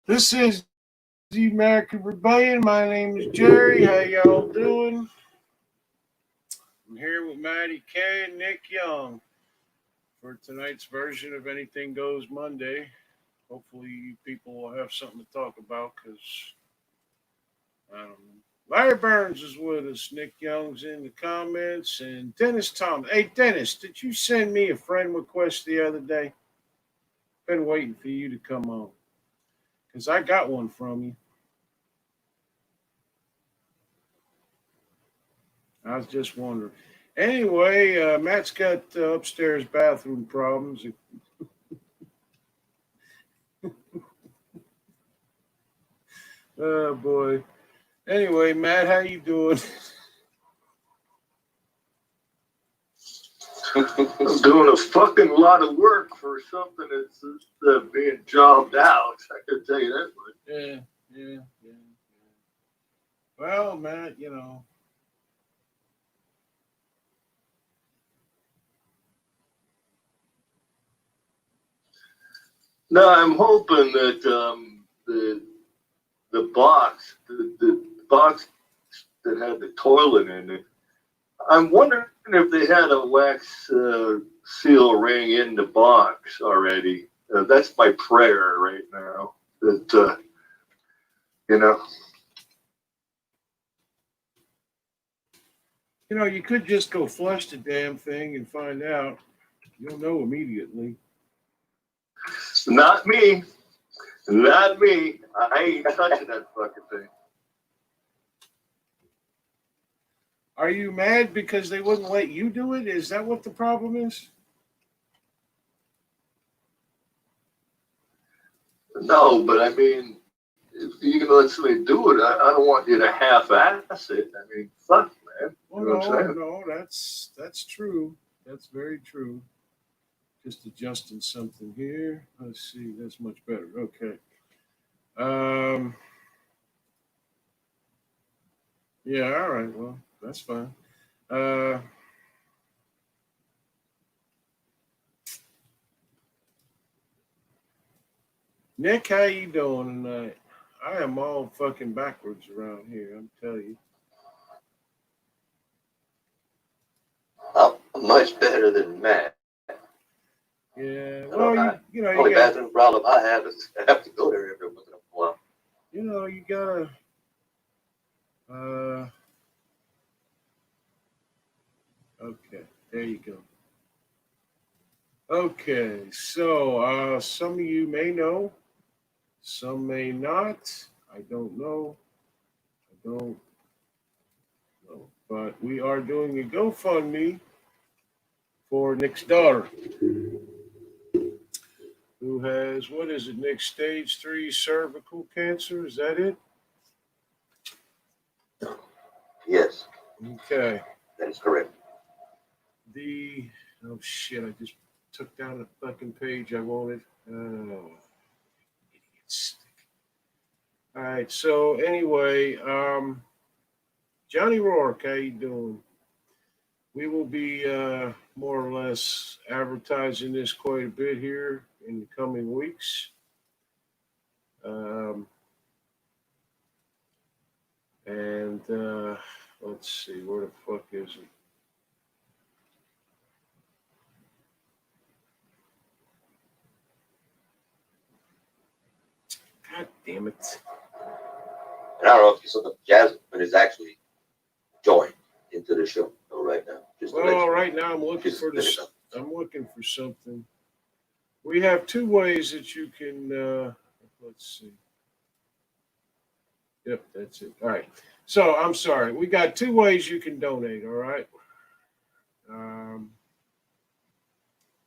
This is the American Rebellion. My name is Jerry. How y'all doing? I'm here with Maddie K and Nick Young for tonight's version of Anything Goes Monday. Hopefully, you people will have something to talk about because I don't know. Larry Burns is with us. Nick Young's in the comments, and Dennis Thomas. Hey, Dennis, did you send me a friend request the other day? Been waiting for you to come on because I got one from you. I was just wondering. Anyway, Matt's got upstairs bathroom problems. Oh boy. Anyway, Matt, how you doing? I'm doing a fucking lot of work for something that's being jobbed out. I can tell you that much. Yeah. Well, Matt, you know. No, I'm hoping that the box that had the toilet in it. I'm wondering if they had a wax seal ring in the box already. That's my prayer right now. That you know. You know, you could just go flush the damn thing and find out. You'll know immediately. Not me. Not me. I ain't touching that fucking thing. Are you mad because they wouldn't let you do it? Is that what the problem is? No, but I mean, if you're gonna let somebody do it, I don't want you to half-ass it. I mean, fuck, man. Well, You know what I'm saying? no, that's true. That's very true. Just adjusting something here. Let's see. That's much better. Okay. Yeah. All right. Well, that's fine. Uh, Nick, how you doing tonight? I am all fucking backwards around here. I'm telling you. I'm much better than Matt. Yeah. Well, you know, only you got, bathroom problem I have is I have to go there every once in a while. you know, you gotta. Okay. There you go. Okay. So, some of you may know, some may not. I don't know. I don't know. But we are doing a GoFundMe for Nick's daughter, who has, what is it, Nick, stage 3 cervical cancer? Is that it? Yes, Okay. that is correct. Oh shit, I just took down the fucking page I wanted. Oh, idiots. All right, so anyway, Johnny Rourke, how you doing? We will be more or less advertising this quite a bit here in the coming weeks. And let's see, where the fuck is it? God damn it. And I don't know if you saw the Jasmine is actually joined into the show right now. Well, right now I'm looking for this. I'm looking for something. We have two ways that you can. Let's see. Yep, that's it. All right. So I'm sorry. We got two ways you can donate. All right.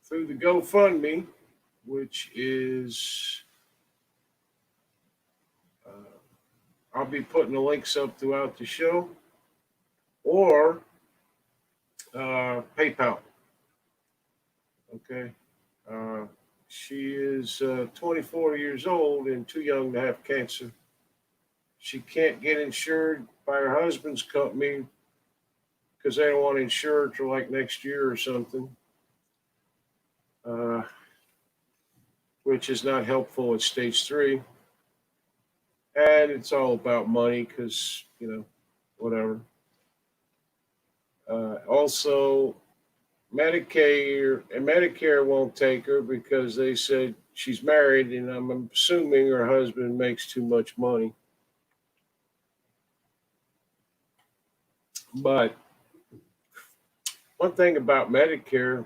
Through the GoFundMe, which is. I'll be putting the links up throughout the show, or PayPal. Okay. She is 24 years old and too young to have cancer. She can't get insured by her husband's company because they don't want to insure her till like next year or something, which is not helpful at stage 3. And it's all about money because, whatever. Also, Medicare won't take her because they said she's married, and I'm assuming her husband makes too much money. But one thing about Medicare,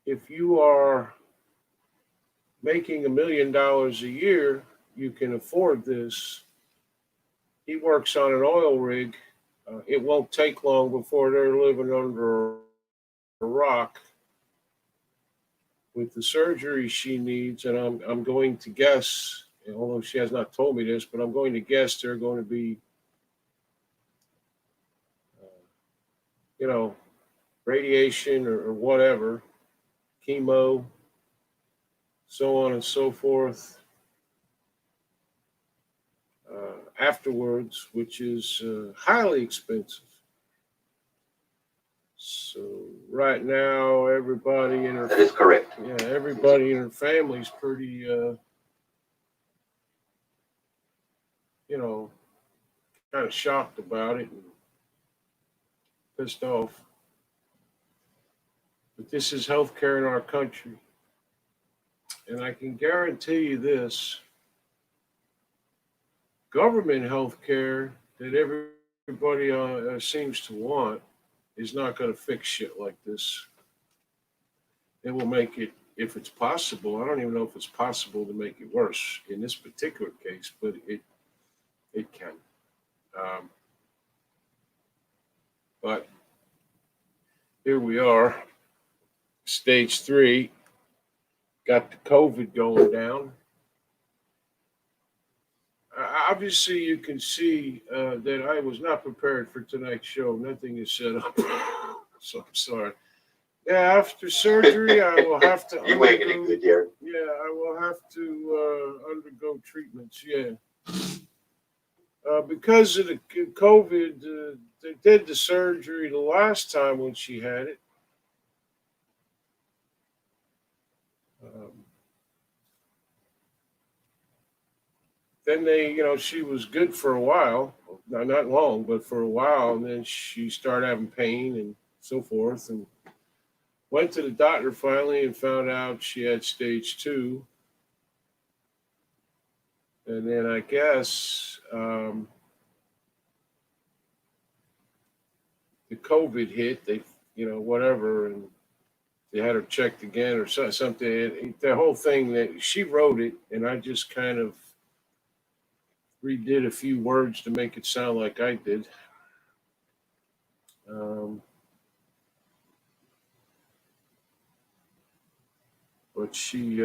if you are making $1 million a year, you can afford this. He works on an oil rig. It won't take long before they're living under a rock with the surgery she needs. And I'm going to guess, although she has not told me this, but I'm going to guess they're going to be, radiation or whatever, chemo, so on and so forth. Afterwards, which is highly expensive. So right now, everybody in her That is correct. everybody in her family's pretty kind of shocked about it and pissed off. But this is healthcare in our country, and I can guarantee you this: government healthcare that everybody seems to want is not going to fix shit like this. It will make it, if it's possible. I don't even know if it's possible to make it worse in this particular case, but it can. But here we are, stage 3, got the COVID going down. Obviously, you can see that I was not prepared for tonight's show. Nothing is set up, so I'm sorry. Yeah, after surgery, I will have to. You ain't getting good, Jerry. Yeah, I will have to undergo treatments. Yeah, because of the COVID, they did the surgery the last time when she had it. Then she was good for a while, not long, but for a while, and then she started having pain and so forth, and went to the doctor finally and found out she had stage 2. And then I guess the COVID hit, they, whatever, and they had her checked again or something. The whole thing, that she wrote it, and I just kind of redid a few words to make it sound like I did. But she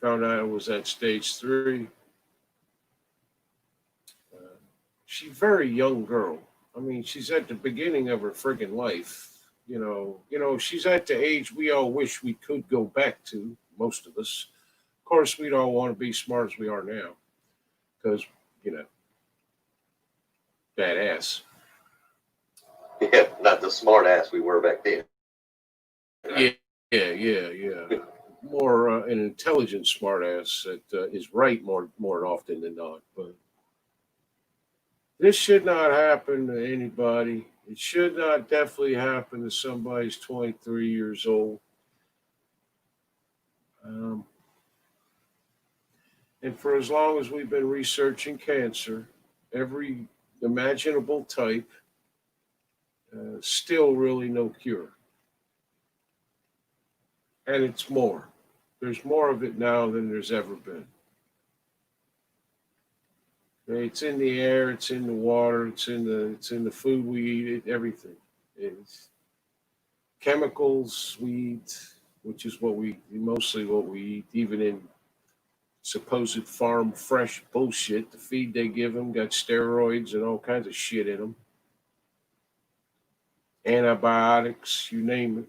found out it was at stage 3. She's a very young girl. I mean, she's at the beginning of her friggin' life. She's at the age we all wish we could go back to, most of us. Of course, we don't want to be smart as we are now because, badass. Yeah, not the smart ass we were back then. Yeah. More an intelligent smartass that is right more often than not. But this should not happen to anybody. It should not definitely happen to somebody who's 23 years old. And for as long as we've been researching cancer, every imaginable type, still really no cure. And it's more. There's more of it now than there's ever been. It's in the air, it's in the water, it's in the food we eat, everything. It's chemicals we eat, which is mostly what we eat, even in supposed farm fresh bullshit. The feed they give them got steroids and all kinds of shit in them. Antibiotics, you name it.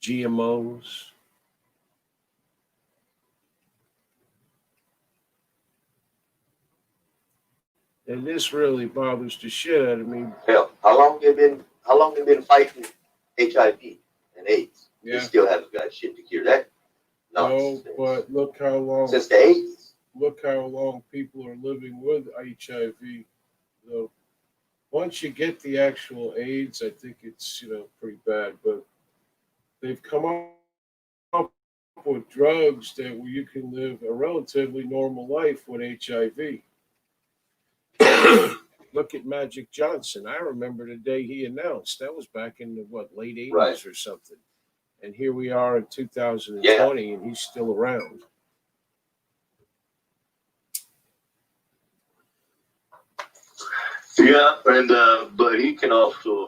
GMOs. And this really bothers the shit out of me. Hell, how long they been fighting HIV and AIDS? Yeah. They still haven't got shit to cure that. No, but look how long. Since the 80s. Look how long people are living with HIV. So once you get the actual AIDS, I think it's pretty bad. But they've come up with drugs that where you can live a relatively normal life with HIV. Look at Magic Johnson. I remember the day he announced. That was back in the late 80s Right. or something. And here we are in 2020, and he's still around. Yeah, and but he can also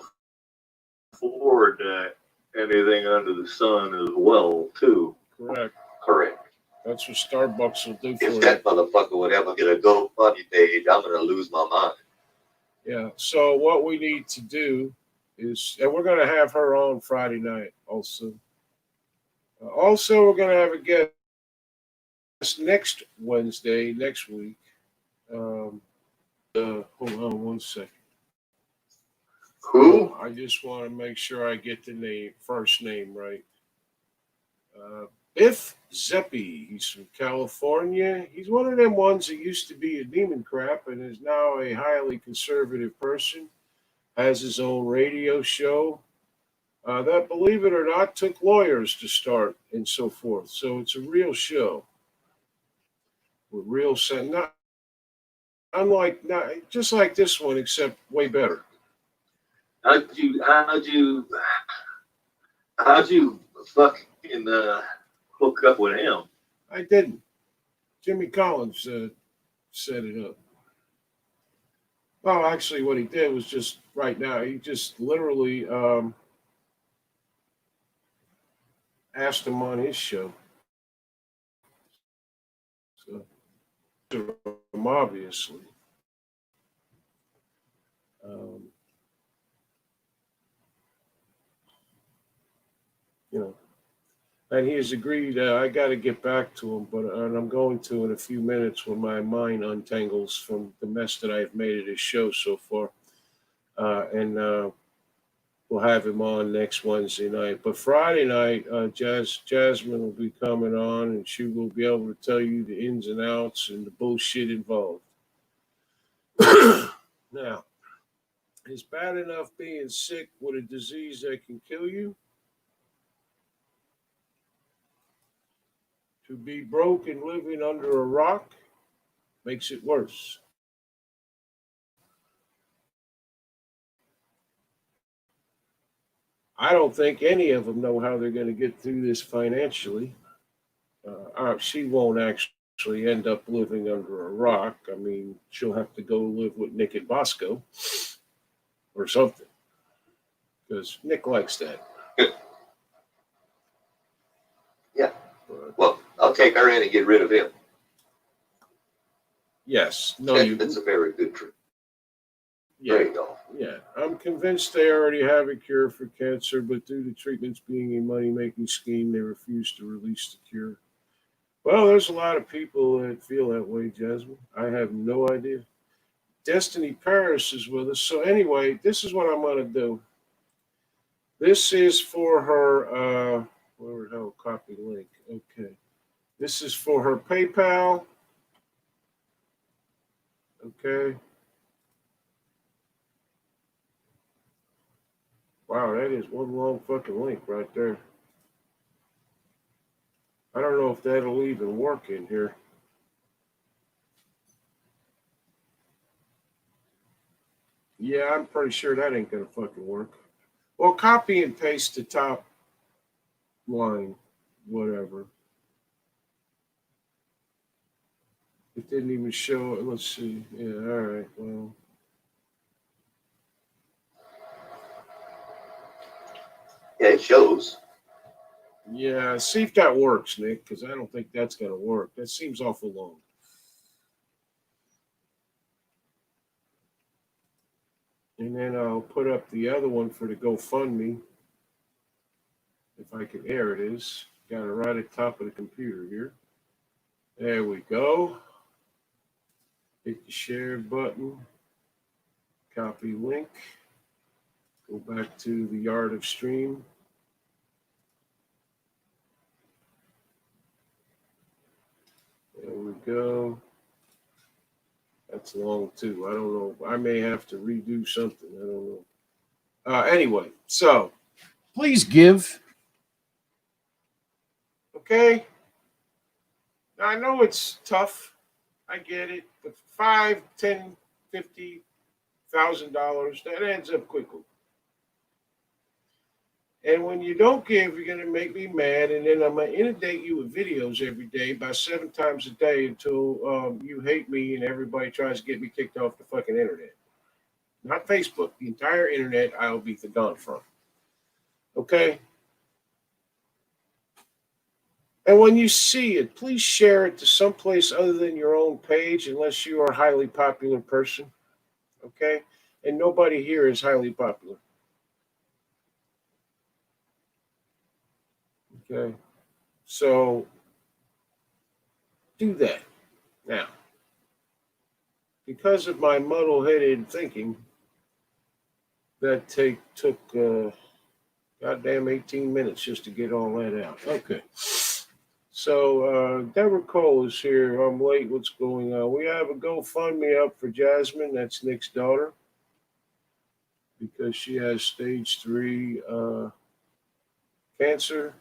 afford anything under the sun as well, too. Correct. Correct. That's what Starbucks will do for If you. that motherfucker would ever get a GoFundMe page, I'm gonna lose my mind. Yeah. So what we need to do is, and we're going to have her on Friday night also. Also, we're going to have a guest next Wednesday, next week. Hold on one second. Who? I just want to make sure I get the first name right. Biff Zeppi. He's from California. He's one of them ones that used to be a demon crap and is now a highly conservative person. Has his own radio show. That, believe it or not, took lawyers to start and so forth. So it's a real show with real sense. Not unlike, not just like this one, except way better. How'd you fucking hook up with him? I didn't. Jimmy Collins set it up. Well, actually, what he did was just right now. He just literally asked him on his show. So, obviously. And he has agreed. I got to get back to him, and I'm going to in a few minutes when my mind untangles from the mess that I've made of this show so far. And we'll have him on next Wednesday night. But Friday night, Jasmine will be coming on, and she will be able to tell you the ins and outs and the bullshit involved. Now, it's bad enough being sick with a disease that can kill you. To be broke and living under a rock makes it worse. I don't think any of them know how they're going to get through this financially. She won't actually end up living under a rock. I mean, she'll have to go live with Nick and Bosco or something, because Nick likes that. Yeah. Well, I'll take her in and get rid of him. Yes. No, That's a very good trick. Yeah. There you go. Yeah. I'm convinced they already have a cure for cancer, but due to treatments being a money-making scheme, they refuse to release the cure. Well, there's a lot of people that feel that way, Jasmine. I have no idea. Destiny Paris is with us. So anyway, this is what I'm going to do. This is for her, where the hell, copy link. Okay. This is for her PayPal. Okay. Wow, that is one long fucking link right there. I don't know if that'll even work in here. Yeah, I'm pretty sure that ain't gonna fucking work. Well, copy and paste the top line, whatever. It didn't even show it. Let's see. Yeah, all right. Well. Yeah, it shows. Yeah, see if that works, Nick, because I don't think that's gonna work. That seems awful long. And then I'll put up the other one for the GoFundMe. If I can, there it is. Got it right at the top of the computer here. There we go. Hit the share button. Copy link. Go back to the Art of Stream. go. That's long too. I don't know. I may have to redo something. I don't know. Anyway, so please give. Okay. Now, I know it's tough. I get it. But $5, $10, $50,000, that adds up quickly. And when you don't give, you're going to make me mad. And then I'm going to inundate you with videos every day, about 7 times a day, until you hate me and everybody tries to get me kicked off the fucking internet. Not Facebook, the entire internet I'll be gone from. Okay? And when you see it, please share it to someplace other than your own page, unless you are a highly popular person. Okay? And nobody here is highly popular. Okay? So, do that. Now, because of my muddle-headed thinking, that took goddamn 18 minutes just to get all that out. Okay. So, Deborah Cole is here. I'm late. What's going on? We have a GoFundMe up for Jasmine. That's Nick's daughter. Because she has stage 3 cancer.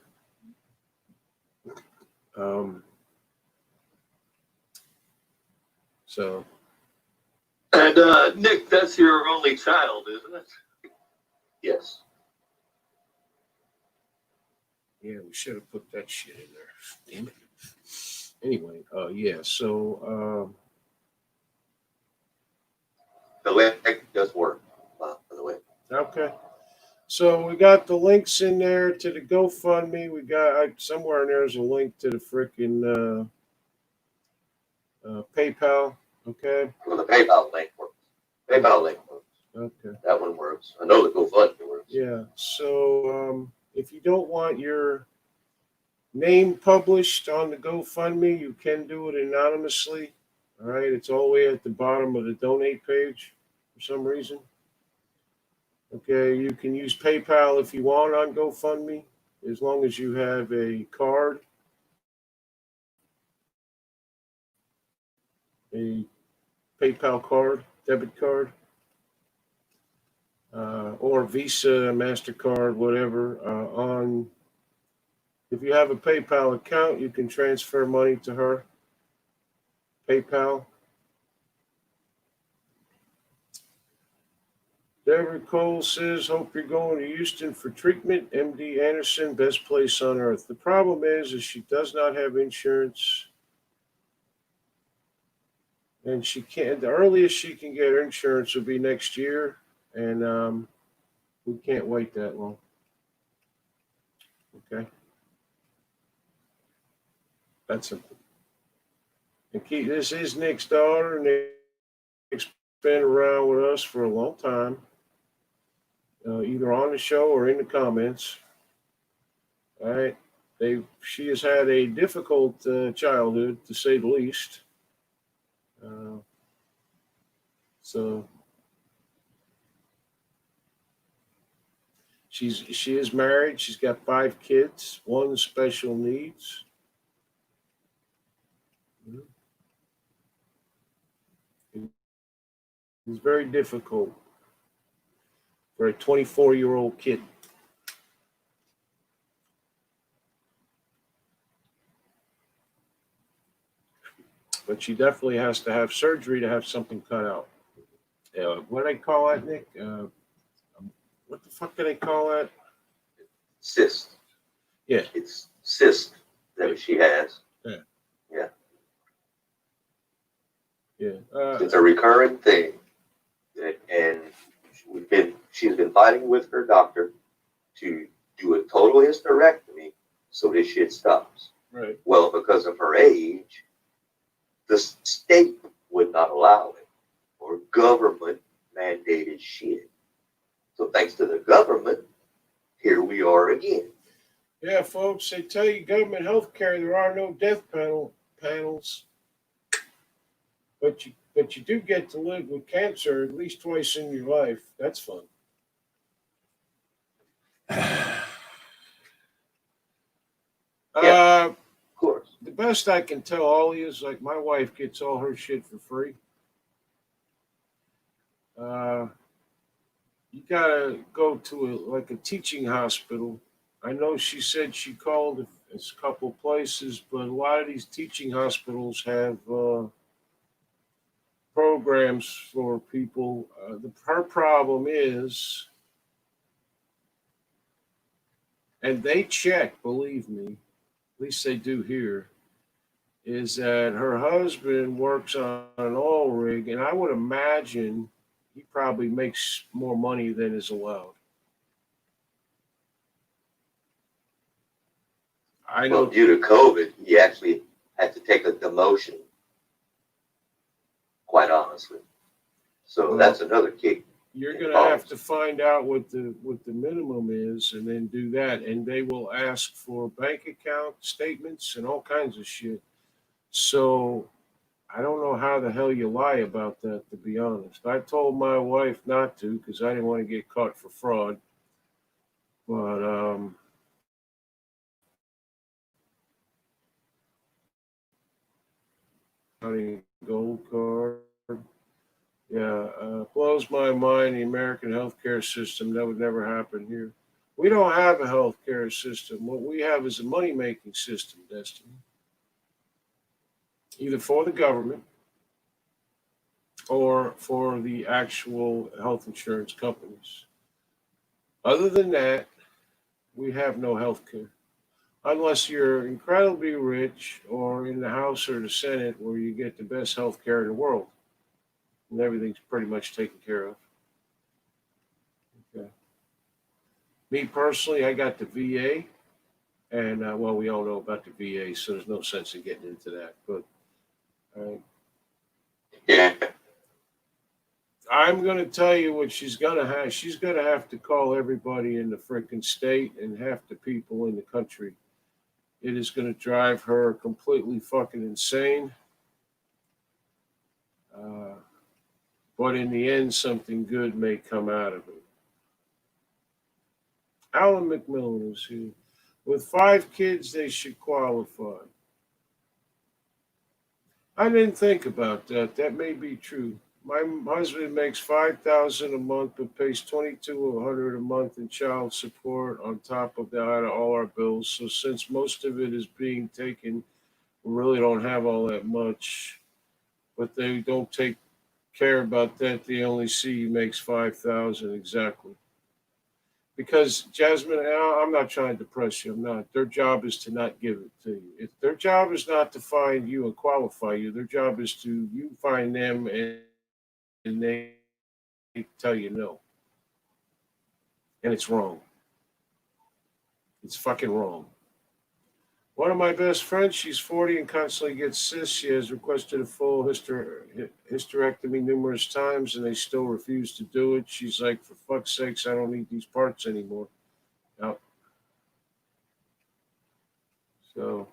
So. And Nick, that's your only child, isn't it? Yes. Yeah, we should have put that shit in there. Damn it. Anyway, yeah, so The link does work, by the way. okay. So we got the links in there to the GoFundMe. We got somewhere in there's a link to the freaking PayPal. Okay. Well, the PayPal link works. PayPal link works. Okay. That one works. I know the GoFundMe works. Yeah. So if you don't want your name published on the GoFundMe, you can do it anonymously. All right. It's all the way at the bottom of the donate page for some reason. Okay. You can use PayPal if you want on GoFundMe, as long as you have a card, a PayPal card, debit card, or Visa, MasterCard, whatever. If you have a PayPal account, you can transfer money to her. PayPal. Deborah Cole says, hope you're going to Houston for treatment. MD Anderson, best place on earth. The problem is she does not have insurance. And she can't, the earliest she can get her insurance will be next year. And we can't wait that long. Okay. That's simple. And this is Nick's daughter. Nick's been around with us for a long time, either on the show or in the comments. All right. She has had a difficult childhood, to say the least. So she is married. She's got 5 kids, 1 special needs. It's very difficult for a 24-year-old kid. But she definitely has to have surgery to have something cut out. What do they call that, Nick? What the fuck do they call that? Cyst. Yeah. It's cyst that she has. Yeah. Yeah. Yeah. It's a recurring thing. And she's been fighting with her doctor to do a total hysterectomy so this shit stops. Right. Well, because of her age, the state would not allow it, or government mandated shit. So thanks to the government, here we are again. Yeah, folks, they tell you government health care, there are no death panels. But you do get to live with cancer at least twice in your life. That's fun. Yeah, of course. The best I can tell all of you is like my wife gets all her shit for free. Uh, you gotta go to like a teaching hospital. I know she said she called a couple places, but a lot of these teaching hospitals have programs for people. Her problem is, and they check, believe me, at least they do here, is that her husband works on an oil rig, and I would imagine he probably makes more money than is allowed. I Well, know due to COVID, he actually had to take a demotion, quite honestly. So Well, that's another kick. you're going to have to find out what the minimum is, and then do that, and they will ask for bank account statements and all kinds of shit. So I don't know how the hell you lie about that, to be honest. I told my wife not to because I didn't want to get caught for fraud. But honey, gold card. Yeah, blows my mind. The American healthcare system, that would never happen here. We don't have a healthcare system. What we have is a money making system, Destiny. Either for the government or for the actual health insurance companies. Other than that, we have no healthcare. Unless you're incredibly rich or in the House or the Senate where you get the best health care in the world. And everything's pretty much taken care of. Okay. Me personally, I got the VA, and well, we all know about the VA, so there's no sense in getting into that. But Yeah. I'm going to tell you what she's going to have. She's going to have to call everybody in the freaking state and half the people in the country. It is going to drive her completely fucking insane. But in the end, something good may come out of it. Alan McMillan is here. With 5 kids, they should qualify. I didn't think about that. That may be true. My husband makes $5,000 a month, but pays $2,200 a month in child support on top of that, all our bills. So since most of it is being taken, we really don't have all that much. But they don't take care about that. They only see he makes $5,000 exactly. Because Jasmine, I'm not trying to depress you. I'm not. Their job is to not give it to you. If their job is not to find you and qualify you, their job is to you find them and they tell you no. And it's wrong. It's fucking wrong. One of my best friends, she's 40 and constantly gets cysts. She has requested a full hysterectomy numerous times and they still refuse to do it. She's like, for fuck's sakes, I don't need these parts anymore. Now, so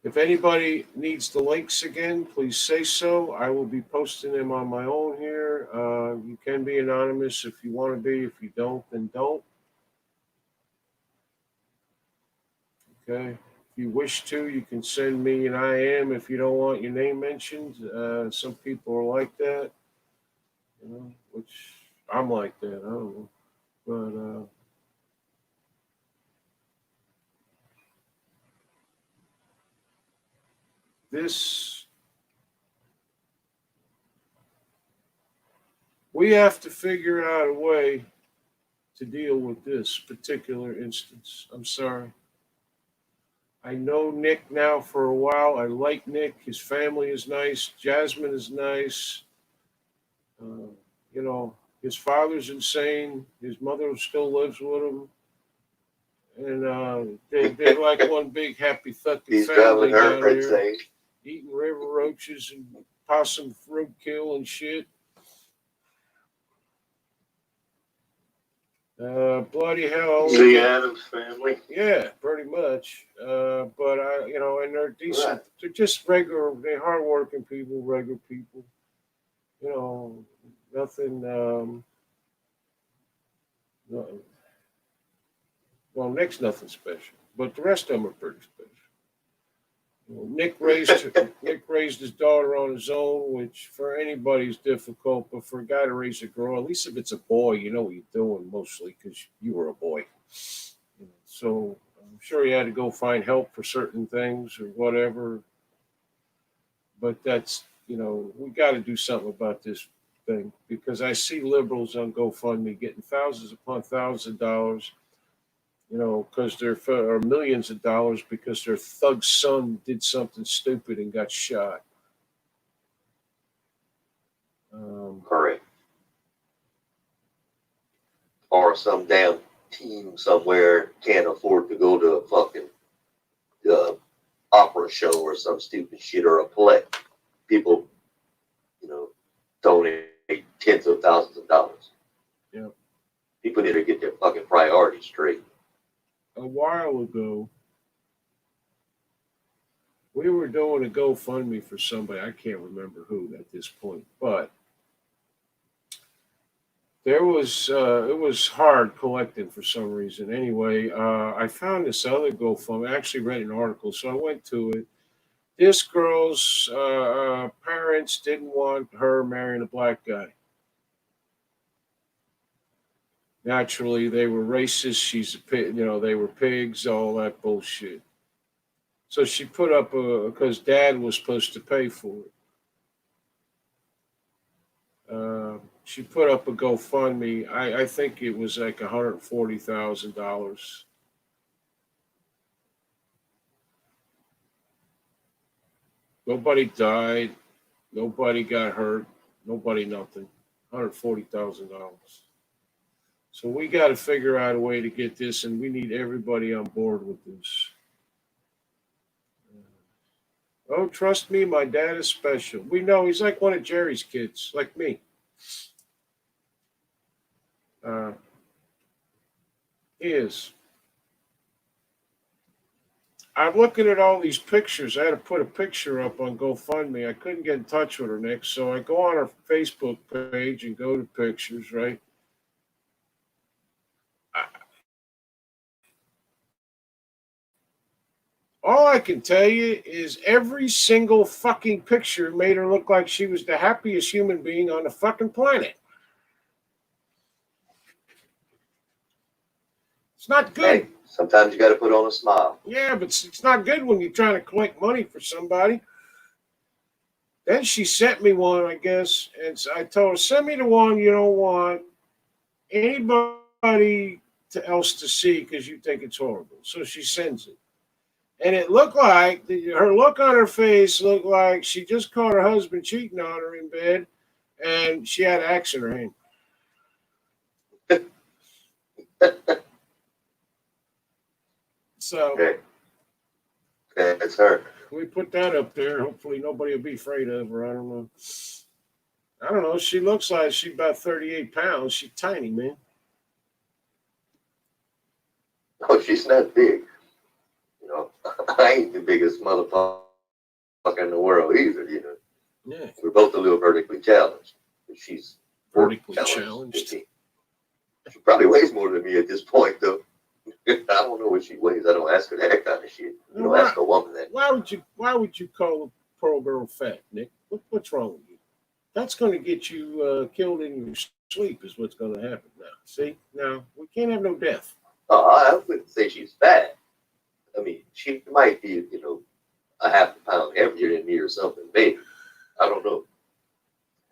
if anybody needs the links again, please say so. I will be posting them on my own here. You can be anonymous if you want to be. If you don't, then don't. Okay. If you wish to, you can send me an IM if you don't want your name mentioned. Some people are like that, which I'm like that. I don't know. But we have to figure out a way to deal with this particular instance. I'm sorry. I know Nick now for a while. I like Nick. His family is nice. Jasmine is nice. Uh, his father's insane. His mother still lives with him. And they're like one big happy fucking He's family driving her down there, insane. eating river roaches and possum roadkill and shit. Bloody hell. The Addams family. Yeah, pretty much. But and they're decent. Right. They're just they're hardworking people, regular people. Nothing. Well, Nick's nothing special, but the rest of them are pretty special. Nick raised his daughter on his own, which for anybody is difficult, but for a guy to raise a girl, at least if it's a boy, you know what you're doing mostly because you were a boy. So I'm sure he had to go find help for certain things or whatever. But that's, we got to do something about this thing because I see liberals on GoFundMe getting thousands upon thousands of dollars, because or millions of dollars because their thug son did something stupid and got shot. Correct. Or some damn team somewhere can't afford to go to a fucking opera show or some stupid shit or a play. People, donate tens of thousands of dollars. Yeah. People need to get their fucking priorities straight. A while ago, we were doing a GoFundMe for somebody. I can't remember who at this point, but it was hard collecting for some reason. Anyway, I found this other GoFundMe. I actually read an article, so I went to it. This girl's parents didn't want her marrying a black guy. Naturally, they were racist. She's a pig, they were pigs, all that bullshit. So she put up because dad was supposed to pay for it. She put up a GoFundMe. I think it was like $140,000. Nobody died. Nobody got hurt. Nobody nothing. $140,000. So we got to figure out a way to get this, and we need everybody on board with this. Oh, trust me, my dad is special. We know he's like one of Jerry's kids, like me. He is. I'm looking at all these pictures. I had to put a picture up on GoFundMe. I couldn't get in touch with her, Nick, so I go on her Facebook page and go to pictures, right? All I can tell you is every single fucking picture made her look like she was the happiest human being on the fucking planet. It's not good. Hey, sometimes you got to put on a smile. Yeah, but it's not good when you're trying to collect money for somebody. Then she sent me one, I guess, and I told her, send me the one you don't want anybody else to see because you think it's horrible. So she sends it. And it looked like, her look on her face looked like she just caught her husband cheating on her in bed and she had an axe in her hand. So okay. That's her. We put that up there. Hopefully nobody will be afraid of her. I don't know. She looks like she's about 38 pounds. She's tiny, man. Oh, she's not big. I ain't the biggest motherfucker in the world either, Yeah. We're both a little vertically challenged. She's vertically challenged. She probably weighs more than me at this point, though. I don't know what she weighs. I don't ask her that kind of shit. You don't ask a woman that. Why would you call a pearl girl fat, Nick? What's wrong with you? That's going to get you killed in your sleep is what's going to happen now. See? Now, we can't have no death. Oh, I wouldn't say she's fat. I mean, she might be, a half a pound heavier than me or something. Maybe. I don't know.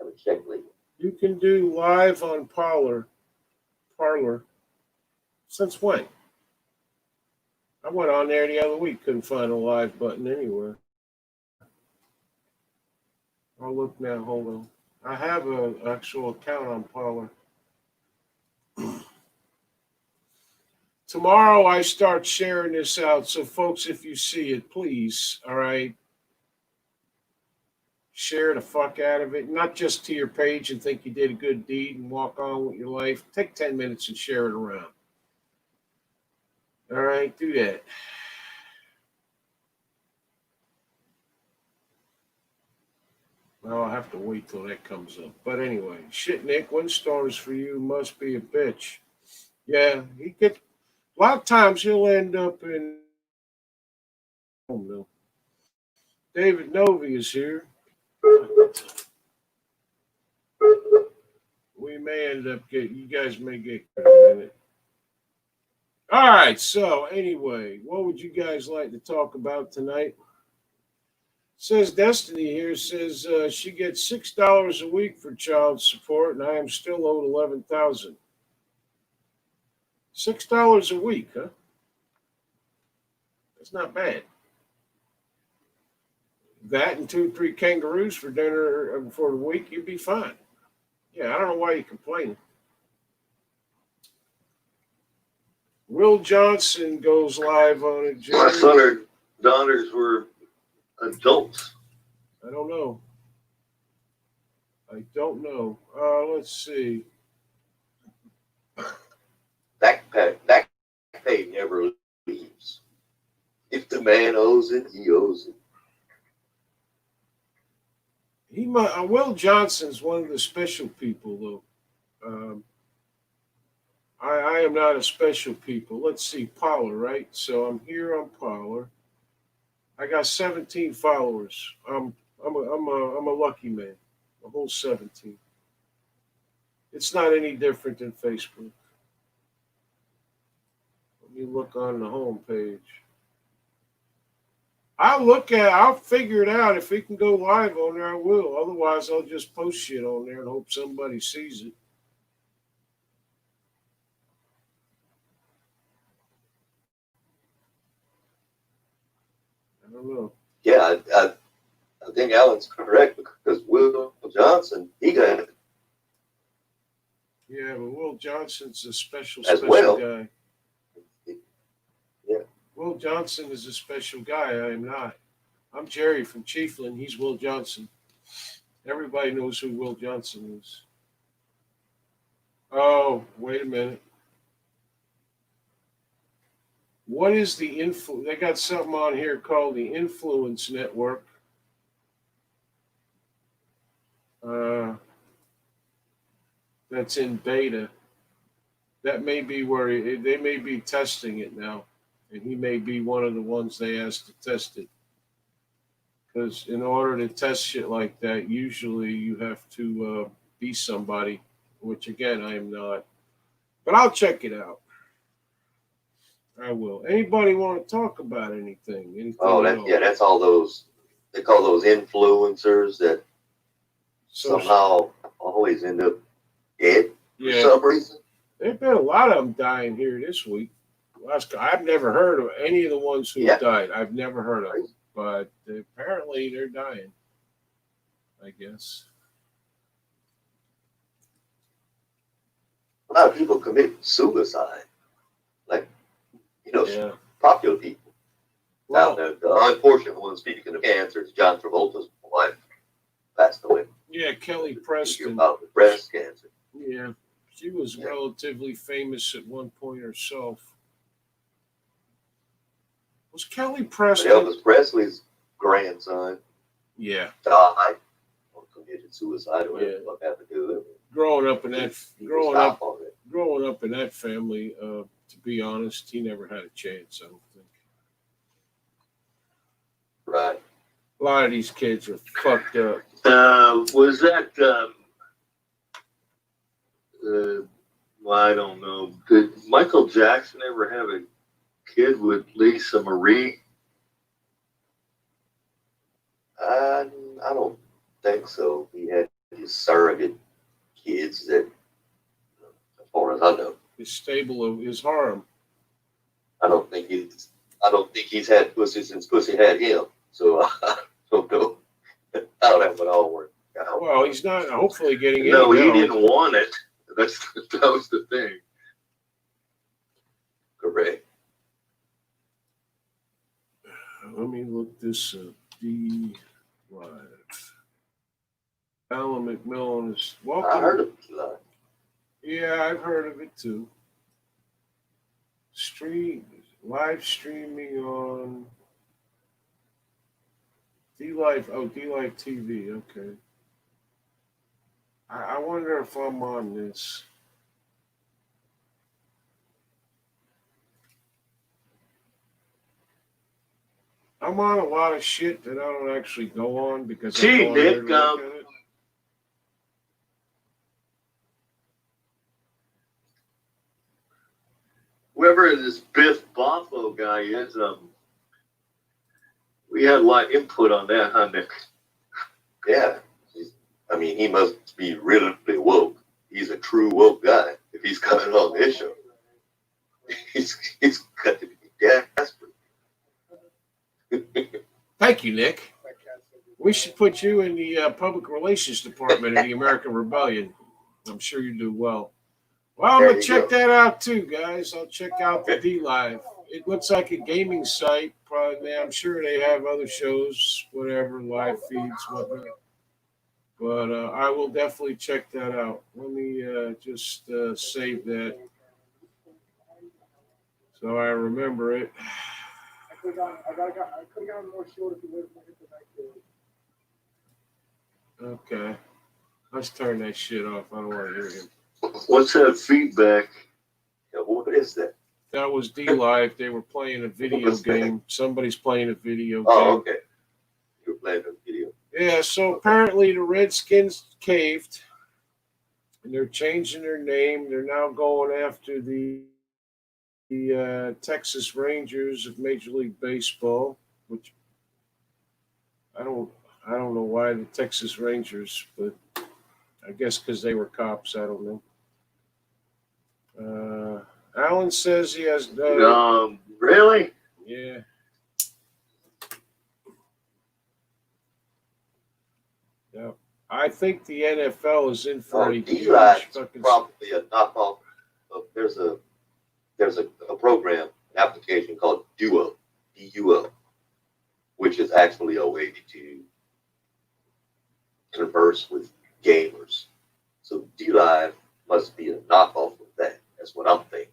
I haven't checked lately. You can do live on Parlor. Since when? I went on there the other week, couldn't find a live button anywhere. I'll look now, hold on. I have an actual account on Parlor. Tomorrow I start sharing this out, so folks, if you see it, please, all right, share the fuck out of it. Not just to your page and think you did a good deed and walk on with your life. Take 10 minutes and share it around. All right, do that. Well, I'll have to wait till that comes up. But anyway, shit, Nick, windstorms for you must be a bitch. Yeah, a lot of times he'll end up in home, though. David Novi is here. We may end up getting, you guys may get in a minute. All right, so anyway, what would you guys like to talk about tonight? Says Destiny here, says she gets $6 a week for child support, and I am still owed $11,000. $6 a week, huh? That's not bad. That and 2 or 3 kangaroos for dinner for the week, you'd be fine. Yeah, I don't know why you complain. Will Johnson goes live on it, Jerry. My son or daughters were adults. I don't know. Let's see. Back pay never leaves. If the man owes it, he owes it. Will Johnson's one of the special people, though. I am not a special people. Let's see, Parler, right? So I'm here on Parler. I got 17 followers. I'm a lucky man. A whole 17. It's not any different than Facebook. Let me look on the home page. I'll figure it out. If it can go live on there, I will. Otherwise, I'll just post shit on there and hope somebody sees it. I don't know. Yeah, I think Alan's correct because Will Johnson, he got it Yeah, but Will Johnson's a special well. guy. Yeah. Will Johnson is a special guy. I am not. I'm Jerry from Chiefland. He's Will Johnson. Everybody knows who Will Johnson is. Oh, wait a minute. What is the influence? They got something on here called the Influence Network. That's in beta. That may be where they may be testing it now, and he may be one of the ones they asked to test it. Because in order to test shit like that, usually you have to be somebody, which again I am not. But I'll check it out. I will. Anybody want to talk about anything? That's all those, they call those influencers that somehow always end up dead for some reason. There's been a lot of them dying here this week. I've never heard of any of the ones who died. I've never heard of them, but apparently they're dying, I guess. A lot of people commit suicide. Like, popular people. Well, now, the unfortunate one, speaking of cancers, John Travolta's wife passed away. Yeah, Kelly Preston. About the breast cancer. Yeah, she was relatively famous at one point herself. Was Kelly Preston? Elvis Presley's grandson. Yeah. Died or committed suicide or whatever the fuck happened to him. Growing up in that family, to be honest, he never had a chance, I don't think. Right. A lot of these kids are fucked up. Was that? Well, I don't know. Did Michael Jackson ever have a kid with Lisa Marie? I don't think so. He had his surrogate kids that, as far as I know, His stable of his harem. I don't think he's had pussy since pussy had him. So I don't know how that would all work out. Well, he's not hopefully getting No, any he now. didn't want it. That was the thing. Correct. Let me look this up. D Live. Alan McMillan is welcome. I heard of it. Yeah, I've heard of it too. Live streaming on D-Live. Oh, D-Live TV. Okay. I wonder if I'm on this. I'm on a lot of shit that I don't actually go on because I Gee, go on there Nick, to look at it. whoever this Biff Boffo guy is, we had a lot of input on that, huh, Nick? Yeah. I mean, he must be really woke. He's a true woke guy if he's coming on this show. He's got to be desperate. Thank you, Nick. We should put you in the public relations department of the American Rebellion. I'm sure you do well. Well, I'm There going to you check go. that out too, guys. I'll check out the D-Live. It looks like a gaming site. Probably, I'm sure they have other shows, whatever, live feeds, whatnot. But I will definitely check that out. Let me just save that so I remember it. I could have gotten more short if you would have hit the night. Okay. Let's turn that shit off. I don't want to hear him. What's that feedback? Yeah, what is that? That was D-Live. They were playing a video What's that? game. Somebody's playing a video Oh, game. okay. You're playing a video. Yeah, so apparently the Redskins caved, and they're changing their name. They're now going after the Texas Rangers of Major League Baseball, which I don't know why the Texas Rangers, but I guess because they were cops. I don't know. Alan says he has Really? yeah. Yeah. I think the NFL is in for a huge D-Live is fucking. probably a knockoff of there's a program, an application called Duo, DUO, which is actually a way to converse with gamers. So D-Live must be a knockoff of that. That's what I'm thinking.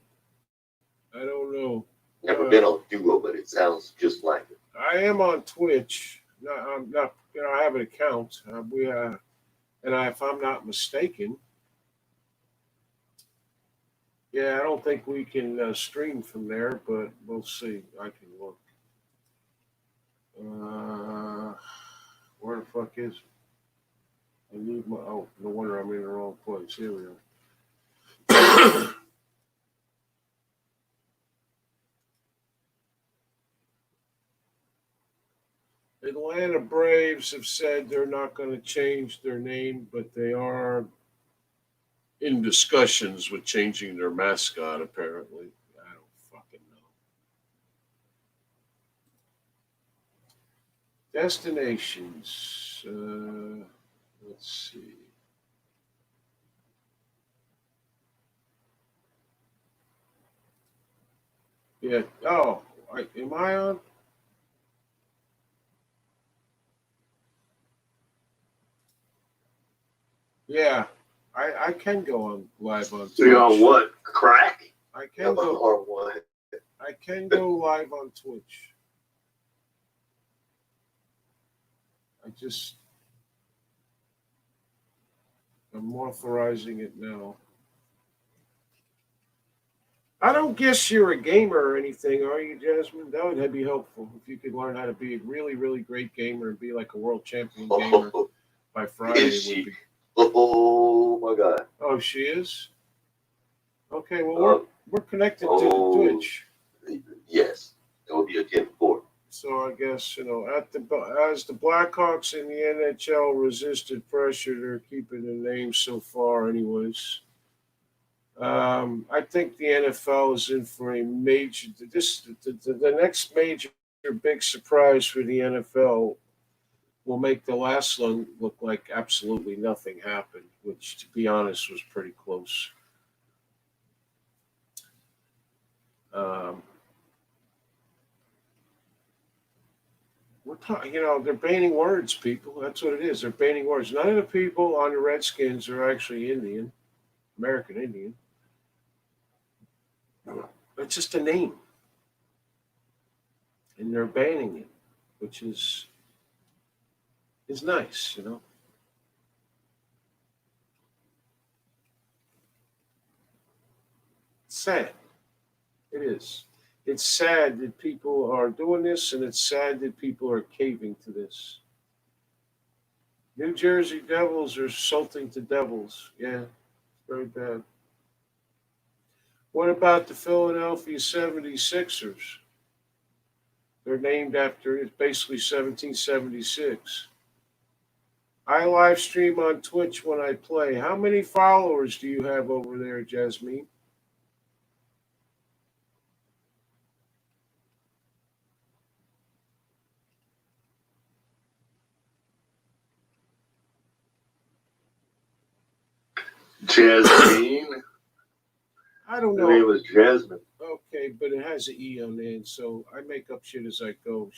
I don't know. Never been on Duo, but it sounds just like it. I am on Twitch. No, I'm not. I have an account. If I'm not mistaken, yeah, I don't think we can stream from there, but we'll see. I can look. Where the fuck is it? I need my. Oh, no wonder I'm in the wrong place. Here we are. Atlanta Braves have said they're not going to change their name, but they are in discussions with changing their mascot, apparently. I don't fucking know. Destinations. Let's see. Yeah. Oh, am I on? Yeah, I can go on live on Twitch. You on what? Crack? I can go. Or what? I can go live on Twitch. I'm authorizing it now. I don't guess you're a gamer or anything, are you, Jasmine? That would be helpful if you could learn how to be a really, really great gamer and be like a world champion gamer by Friday. Is she? Oh my God. Oh, she is? Okay, well, we're connected to the Twitch. Yes, that would be a 10-4. So I guess, as the Blackhawks in the NHL resisted pressure, they're keeping the name so far anyways. I think the NFL is in for a major. The next major big surprise for the NFL will make the last one look like absolutely nothing happened, which, to be honest, was pretty close. We're talking, they're banning words, people. That's what it is. They're banning words. None of the people on the Redskins are actually Indian, American Indian. It's just a name. And they're banning it, which is nice, It's sad. It is. It's sad that people are doing this, and it's sad that people are caving to this. New Jersey Devils are insulting to devils. Yeah, very bad. What about the Philadelphia 76ers? They're named after it's basically 1776. I live stream on Twitch when I play. How many followers do you have over there, Jasmine? Jasmine. I don't Her name know. was Jasmine. Okay, but it has an E on the end, so I make up shit as I go.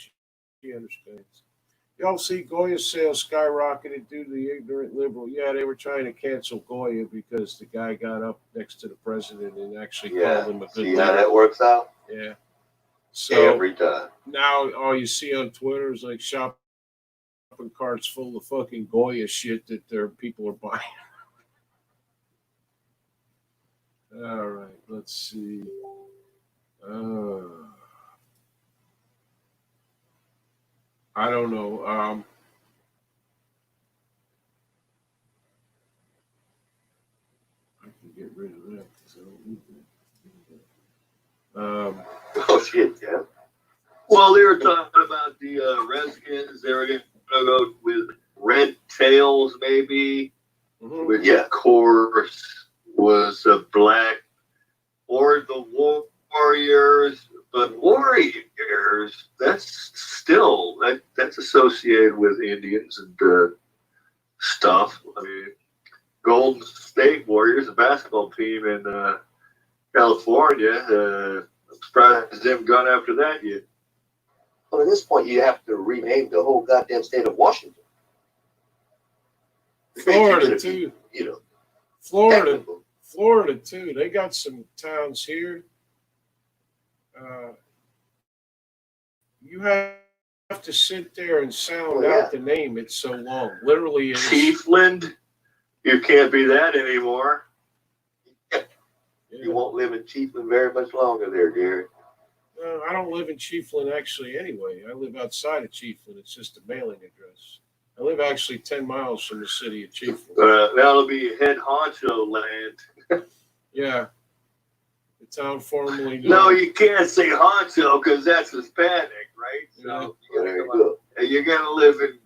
She understands. Y'all see Goya sales skyrocketed due to the ignorant liberal. Yeah, they were trying to cancel Goya because the guy got up next to the president and actually Yeah. called him a good See how leader. that works out? Yeah. So Every time. now all you see on Twitter is like shopping carts full of fucking Goya shit that their people are buying. All right, let's see. I don't know. I can get rid of that because I don't need that. Oh shit, yeah. Well, they were talking about the Redskins. They were going to go with red tails, maybe, mhm. which Yeah. of course was black, or the Warriors. But Warriors, that's still that's associated with Indians and stuff. I mean, Golden State Warriors, a basketball team in California. I'm surprised they haven't gone after that yet. Well, at this point, you have to rename the whole goddamn state of Washington. Florida too. You know, Florida, technical. Florida too. They got some towns here. You have to sit there and sound out the name. It's so long. Literally, it's, Chiefland, you can't be that anymore. You won't live in Chiefland very much longer there, Gary. I don't live in Chiefland actually. Anyway, I live outside of Chiefland. It's just a mailing address. I live actually 10 miles from the city of Chiefland. That'll be head honcho land. Yeah, the town formerly known. No, you can't say honcho because that's Hispanic, right? So There you go. you're gonna live in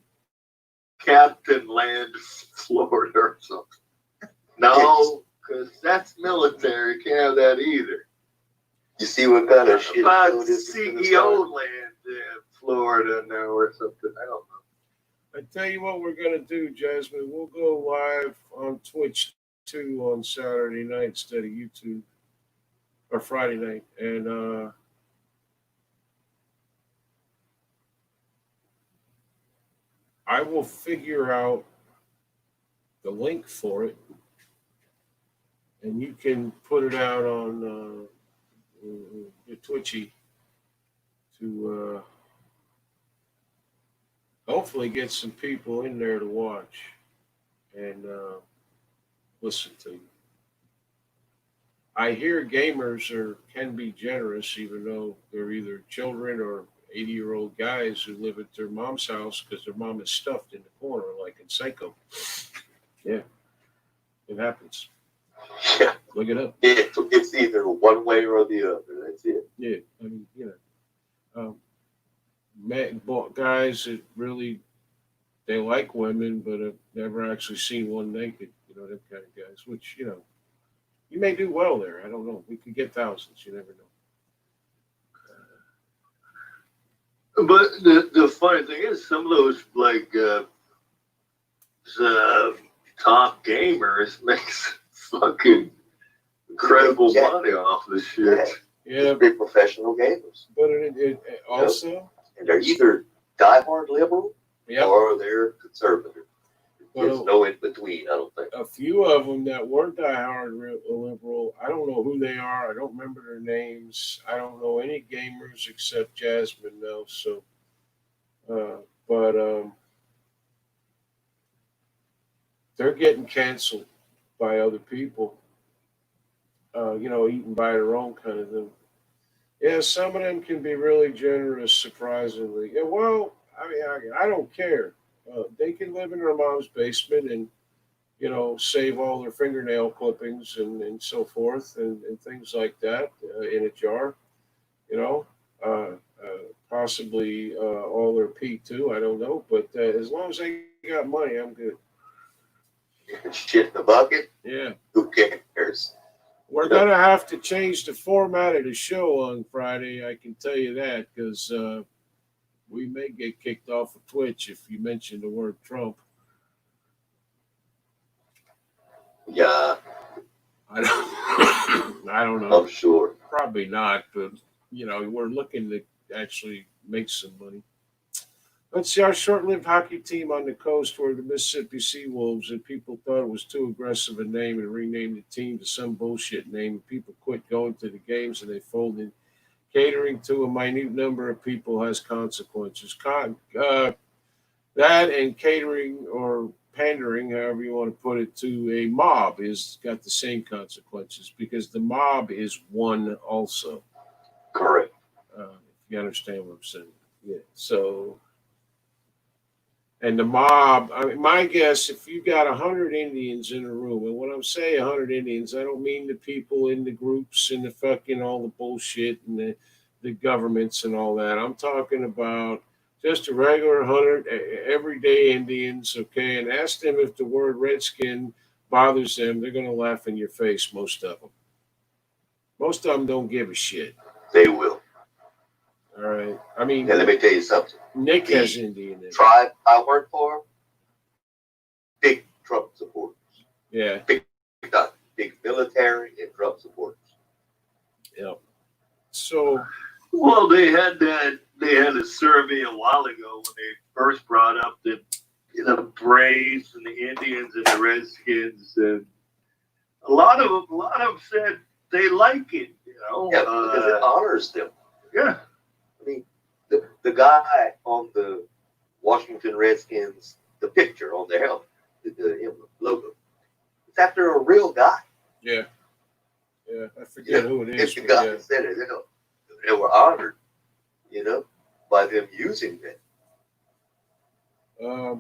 Captain Land, Florida, or something. No, because that's military. Can't have that either. You see what kind of shit About this is gonna CEO start? land in Florida now or something. I don't know. I tell you what we're gonna do, Jasmine. We'll go live on Twitch too on Saturday night instead of YouTube or Friday night, and I will figure out the link for it, and you can put it out on your Twitchy to hopefully get some people in there to watch and listen to you. I hear gamers can be generous, even though they're either children or 80-year-old guys who live at their mom's house because their mom is stuffed in the corner, like in Psycho. Yeah, it happens. Yeah. Look it up. It's either one way or the other. That's it. Yeah, I mean, guys that really they like women, but have never actually seen one naked. Them kind of guys. Which you may do well there. I don't know. We could get thousands. You never know. But the funny thing is, some of those like top gamers makes fucking incredible money off this shit. Yeah, Big professional gamers. but it also, And they're either diehard liberal yeah, or they're conservative. There's well, no in between, I don't think. a few of them that were diehard liberal. I don't know who they are. I don't remember their names. I don't know any gamers except Jasmine though. So, but they're getting canceled by other people. Eaten by their own kind of thing. Yeah, some of them can be really generous, surprisingly. Yeah, well, I mean, I don't care. They can live in their mom's basement and save all their fingernail clippings and so forth and things like that in a jar. You know, uh, possibly all their pee too. I don't know, but as long as they got money, I'm good. Shit in the bucket. Yeah, Who cares? we're gonna have to change the format of the show on Friday. I can tell you that because we may get kicked off of Twitch if you mention the word Trump. Yeah, I don't, I don't know. I'm sure. Probably not, but we're looking to actually make some money. Let's see, our short-lived hockey team on the coast were the Mississippi Seawolves, and people thought it was too aggressive a name and renamed the team to some bullshit name. People quit going to the games and they folded. Catering to a minute number of people has consequences. That and catering or pandering, however you want to put it, to a mob is got the same consequences because the mob is one also. Correct. If you understand what I'm saying, yeah. So, and the mob. I mean, my guess, if you got 100 Indians in a room, and when I'm saying 100 Indians, I don't mean the people in the groups and the fucking all the bullshit and the governments and all that. I'm talking about just a regular 100 everyday Indians, okay? And ask them if the word redskin bothers them. They're going to laugh in your face, most of them. Most of them don't give a shit. They will. All right. I mean, Now, let me tell you something. Nick has Indian in it. Tribe I work for, big Trump supporters. Yeah. Big military and Trump supporters. Yeah. So, Well, they had a survey a while ago when they first brought up the Braves and the Indians and the Redskins, and a lot of them said they like it. Yeah, because it honors them. Yeah. I mean, the guy on the Washington Redskins, the picture on their helmet, the emblem logo, it's after a real guy. yeah. Yeah. I forget who it It's is. the But guy yeah. that said it. They were honored, by them using that.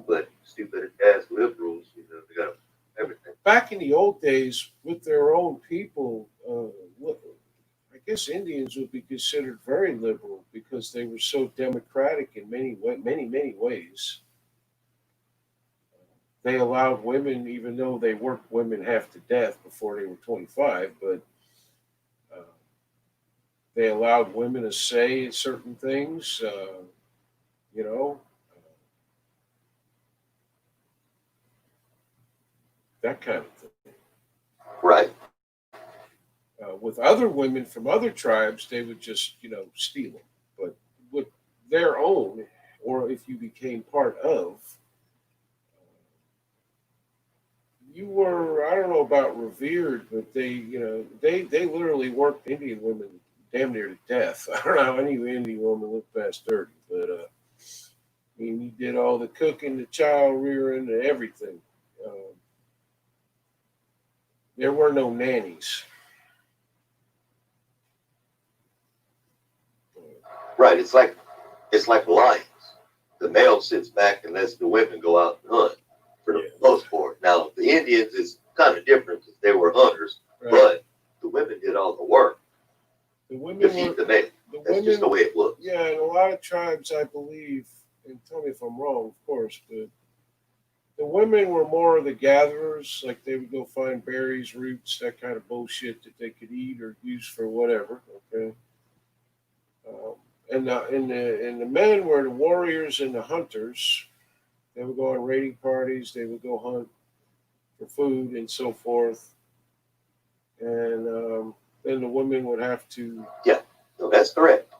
But stupid ass liberals, they got everything. Back in the old days, with their own people, I guess Indians would be considered very liberal because they were so democratic in many ways. They allowed women, even though they worked women half to death before they were 25, but uh, they allowed women a say in certain things. You know, that kind of thing. Right. With other women from other tribes, they would just, steal them. But with their own, or if you became part of, you were, I don't know about revered, but they literally worked Indian women damn near to death. I don't know how any Indian woman lived past 30, but I mean, he did all the cooking, the child rearing, and everything. There were no nannies. Right. It's like lions. The male sits back and lets the women go out and hunt for the most part. Now the Indians is kind of different because they were hunters, Right. but the women did all the work The to women feed were the men. the That's just the women. way it was. Yeah, in a lot of tribes, I believe, and tell me if I'm wrong, of course, but the women were more of the gatherers. Like they would go find berries, roots, that kind of bullshit that they could eat or use for whatever. Okay. Um, and the men were the warriors and the hunters. They would go on raiding parties. They would go hunt for food and so forth. And then the women would have to No, that's correct.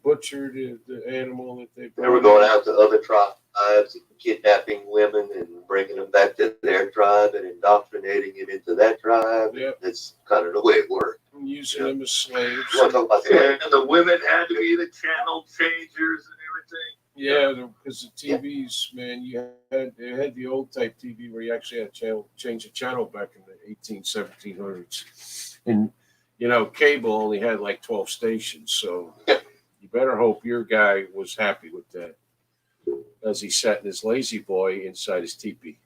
butcher the animal that they They were going out to other tribes and kidnapping women and bringing them back to their tribe and indoctrinating it into that tribe. Yep. That's kind of the way it worked. using them as slaves. You want to talk about the And the women had to be the channel changers and everything. Yeah, because the TVs, man, they had the old type TV where you actually had to change the channel back in the 1700s. And You know, cable only had like 12 stations, so you better hope your guy was happy with that as he sat in his lazy boy inside his teepee.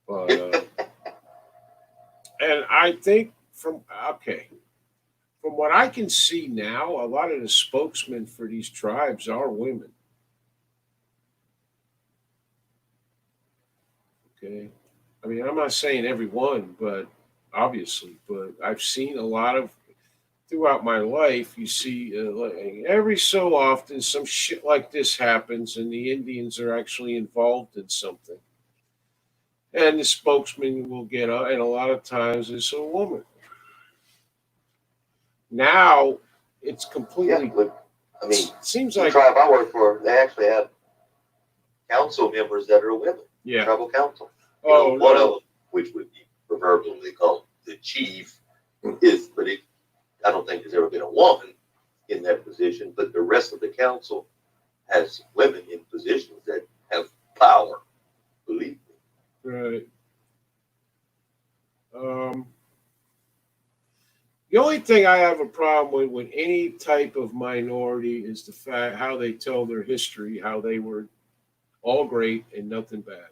But, and I think from what I can see now, a lot of the spokesmen for these tribes are women. Okay. I mean, I'm not saying every one, but obviously, but I've seen a lot of throughout my life. You see, like, every so often, some shit like this happens, and the Indians are actually involved in something, and the spokesman will get up, and a lot of times it's a woman. Now, it's Yeah, completely. but I mean, Seems the like, tribe I work for, they actually have council members that are women, yeah. tribal council. Oh One of no. them, which would be proverbially called the chief, is, but I don't think there's ever been a woman in that position. But the rest of the council has women in positions that have power. Believe me. Right. Um, the only thing I have a problem with any type of minority is the fact how they tell their history, how they were all great and nothing bad.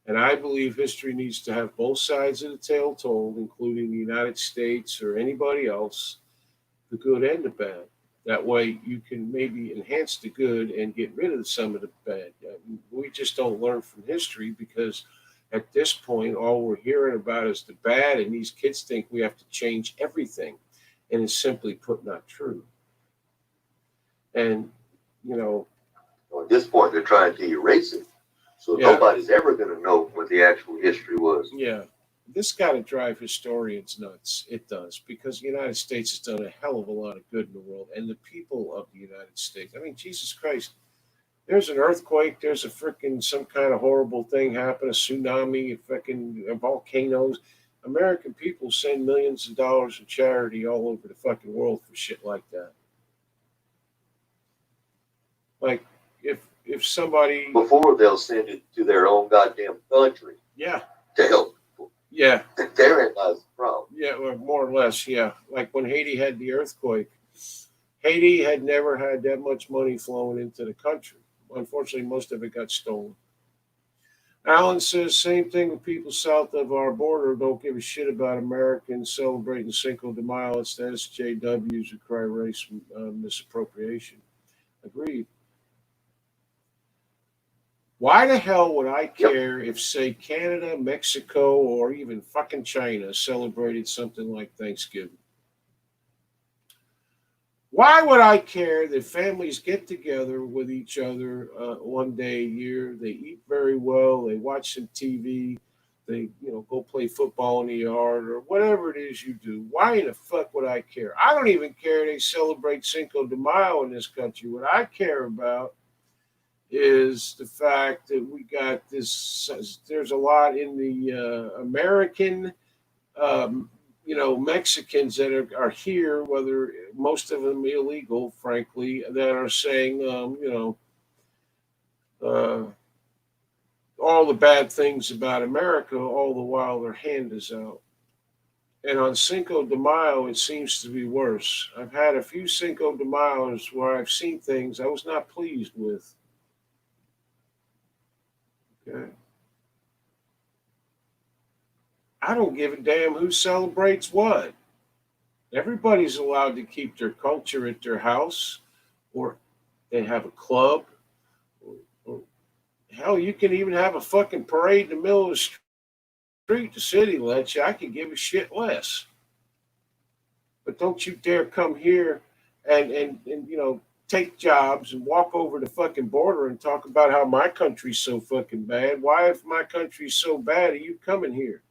And I believe history needs to have both sides of the tale told, including the United States or anybody else, the good and the bad. That way you can maybe enhance the good and get rid of some of the bad. We just don't learn from history because at this point, all we're hearing about is the bad, and these kids think we have to change everything. And it's simply put not true. And, you know, So at this point, they're trying to erase it. So yeah, nobody's ever going to know what the actual history was. yeah, this got to drive historians nuts. It does, because the United States has done a hell of a lot of good in the world, and the people of the United States. I mean, Jesus Christ, there's an earthquake, there's a freaking some kind of horrible thing happen, a tsunami, a freaking volcanoes. American people send millions of dollars in charity all over the fucking world for shit like that. Like if somebody, Before they'll send it to their own goddamn country yeah, to help people. yeah, Therein lies the problem. yeah, or more or less, yeah. Like when Haiti had the earthquake, Haiti had never had that much money flowing into the country. Unfortunately, most of it got stolen. Allen says same thing with people south of our border don't give a shit about Americans celebrating Cinco de Mayo. It's the SJWs who cry race misappropriation. Agreed. Why the hell would I Yep. care if, say, Canada, Mexico, or even fucking China celebrated something like Thanksgiving? Why would I care that families get together with each other one day a year? They eat very well. They watch some TV. They, go play football in the yard or whatever it is you do. Why in the fuck would I care? I don't even care they celebrate Cinco de Mayo in this country. What I care about is the fact that we got this. There's a lot in the American Mexicans that are here, whether most of them illegal, frankly, that are saying, uh, all the bad things about America, all the while their hand is out. And on Cinco de Mayo, it seems to be worse. I've had a few Cinco de Mayos where I've seen things I was not pleased with. Okay. I don't give a damn who celebrates what. Everybody's allowed to keep their culture at their house, or they have a club, or hell, you can even have a fucking parade in the middle of the street. The city lets you. I could give a shit less. But don't you dare come here and take jobs and walk over the fucking border and talk about how my country's so fucking bad. Why, if my country's so bad, are you coming here?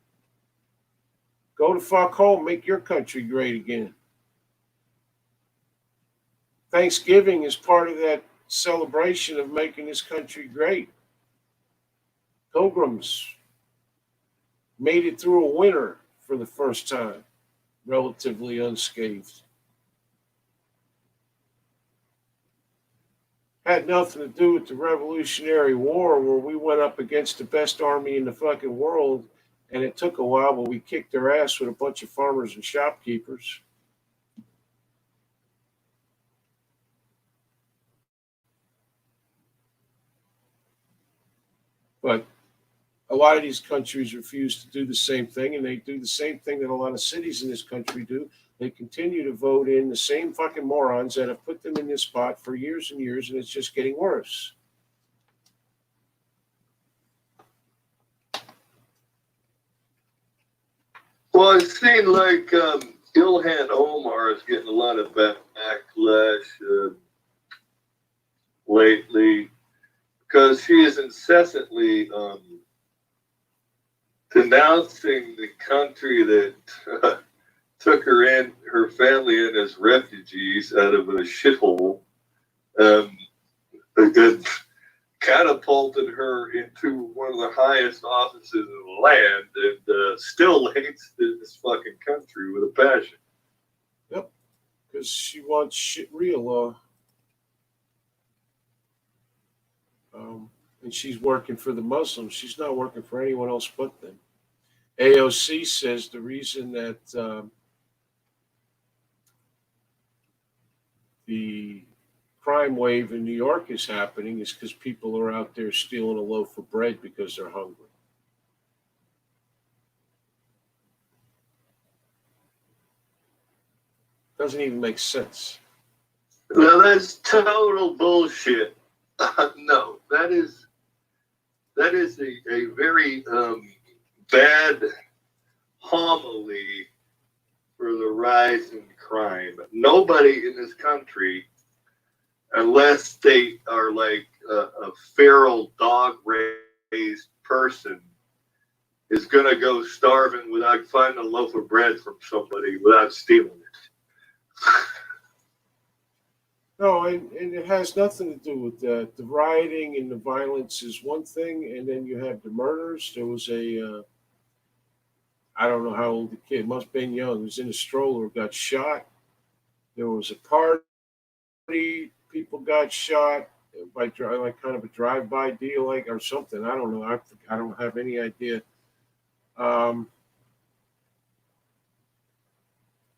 Go to fuck home, make your country great again. Thanksgiving is part of that celebration of making this country great. Pilgrims made it through a winter for the first time, relatively unscathed. Had nothing to do with the Revolutionary War, where we went up against the best army in the fucking world And it took a while, but we kicked their ass with a bunch of farmers and shopkeepers. But a lot of these countries refuse to do the same thing, and they do the same thing that a lot of cities in this country do. They continue to vote in the same fucking morons that have put them in this spot for years and years, and it's just getting worse. Well, it seemed like Ilhan Omar is getting a lot of backlash lately because she is incessantly denouncing the country that took her family in as refugees out of a shithole, and catapulted her into one of the highest offices in the land, and still hates this fucking country with a passion. Yep, because she wants shit real. And she's working for the Muslims. She's not working for anyone else but them. AOC says the reason that the crime wave in New York is happening is because people are out there stealing a loaf of bread because they're hungry. Doesn't even make sense. Now that's total bullshit. No, that is a very bad homily for the rise in crime. Nobody in this country, unless they are like a feral dog-raised person, is going to go starving without finding a loaf of bread from somebody without stealing it. No, and it has nothing to do with that. The rioting and the violence is one thing, and then you have the murders. There was I don't know how old the kid, must have been young, he was in a stroller, got shot. There was a party, people got shot by like kind of a drive-by deal, like or something. I don't know. I don't have any idea.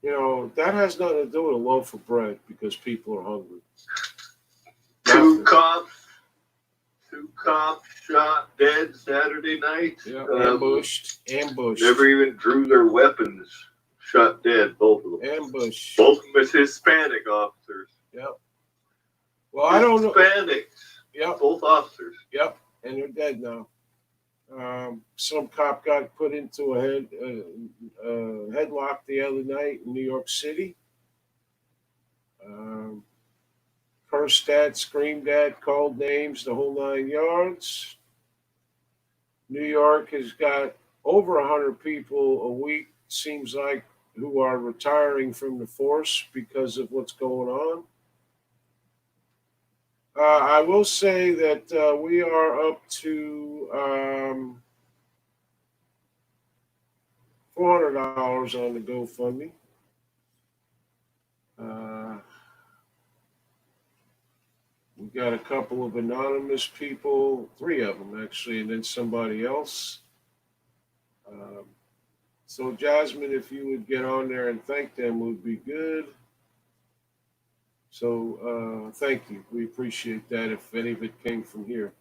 You know, that has nothing to do with a loaf of bread because people are hungry. Two cops shot dead Saturday night. Yeah, ambushed. Never even drew their weapons. Shot dead, both of them. Ambush. Both of them as Hispanic officers. Yep. Well, I don't know. Hispanics. Yep. Both officers. Yep. And they're dead now. Some cop got put into a headlock the other night in New York City. Cursed at, screamed at, called names, the whole 9 yards. New York has got over 100 people a week, seems like, who are retiring from the force because of what's going on. I will say that we are up to $400 on the GoFundMe. We got a couple of anonymous people, 3 of them actually, and then somebody else. So Jasmine, if you would get on there and thank them, would be good. So thank you. We appreciate that if any of it came from here.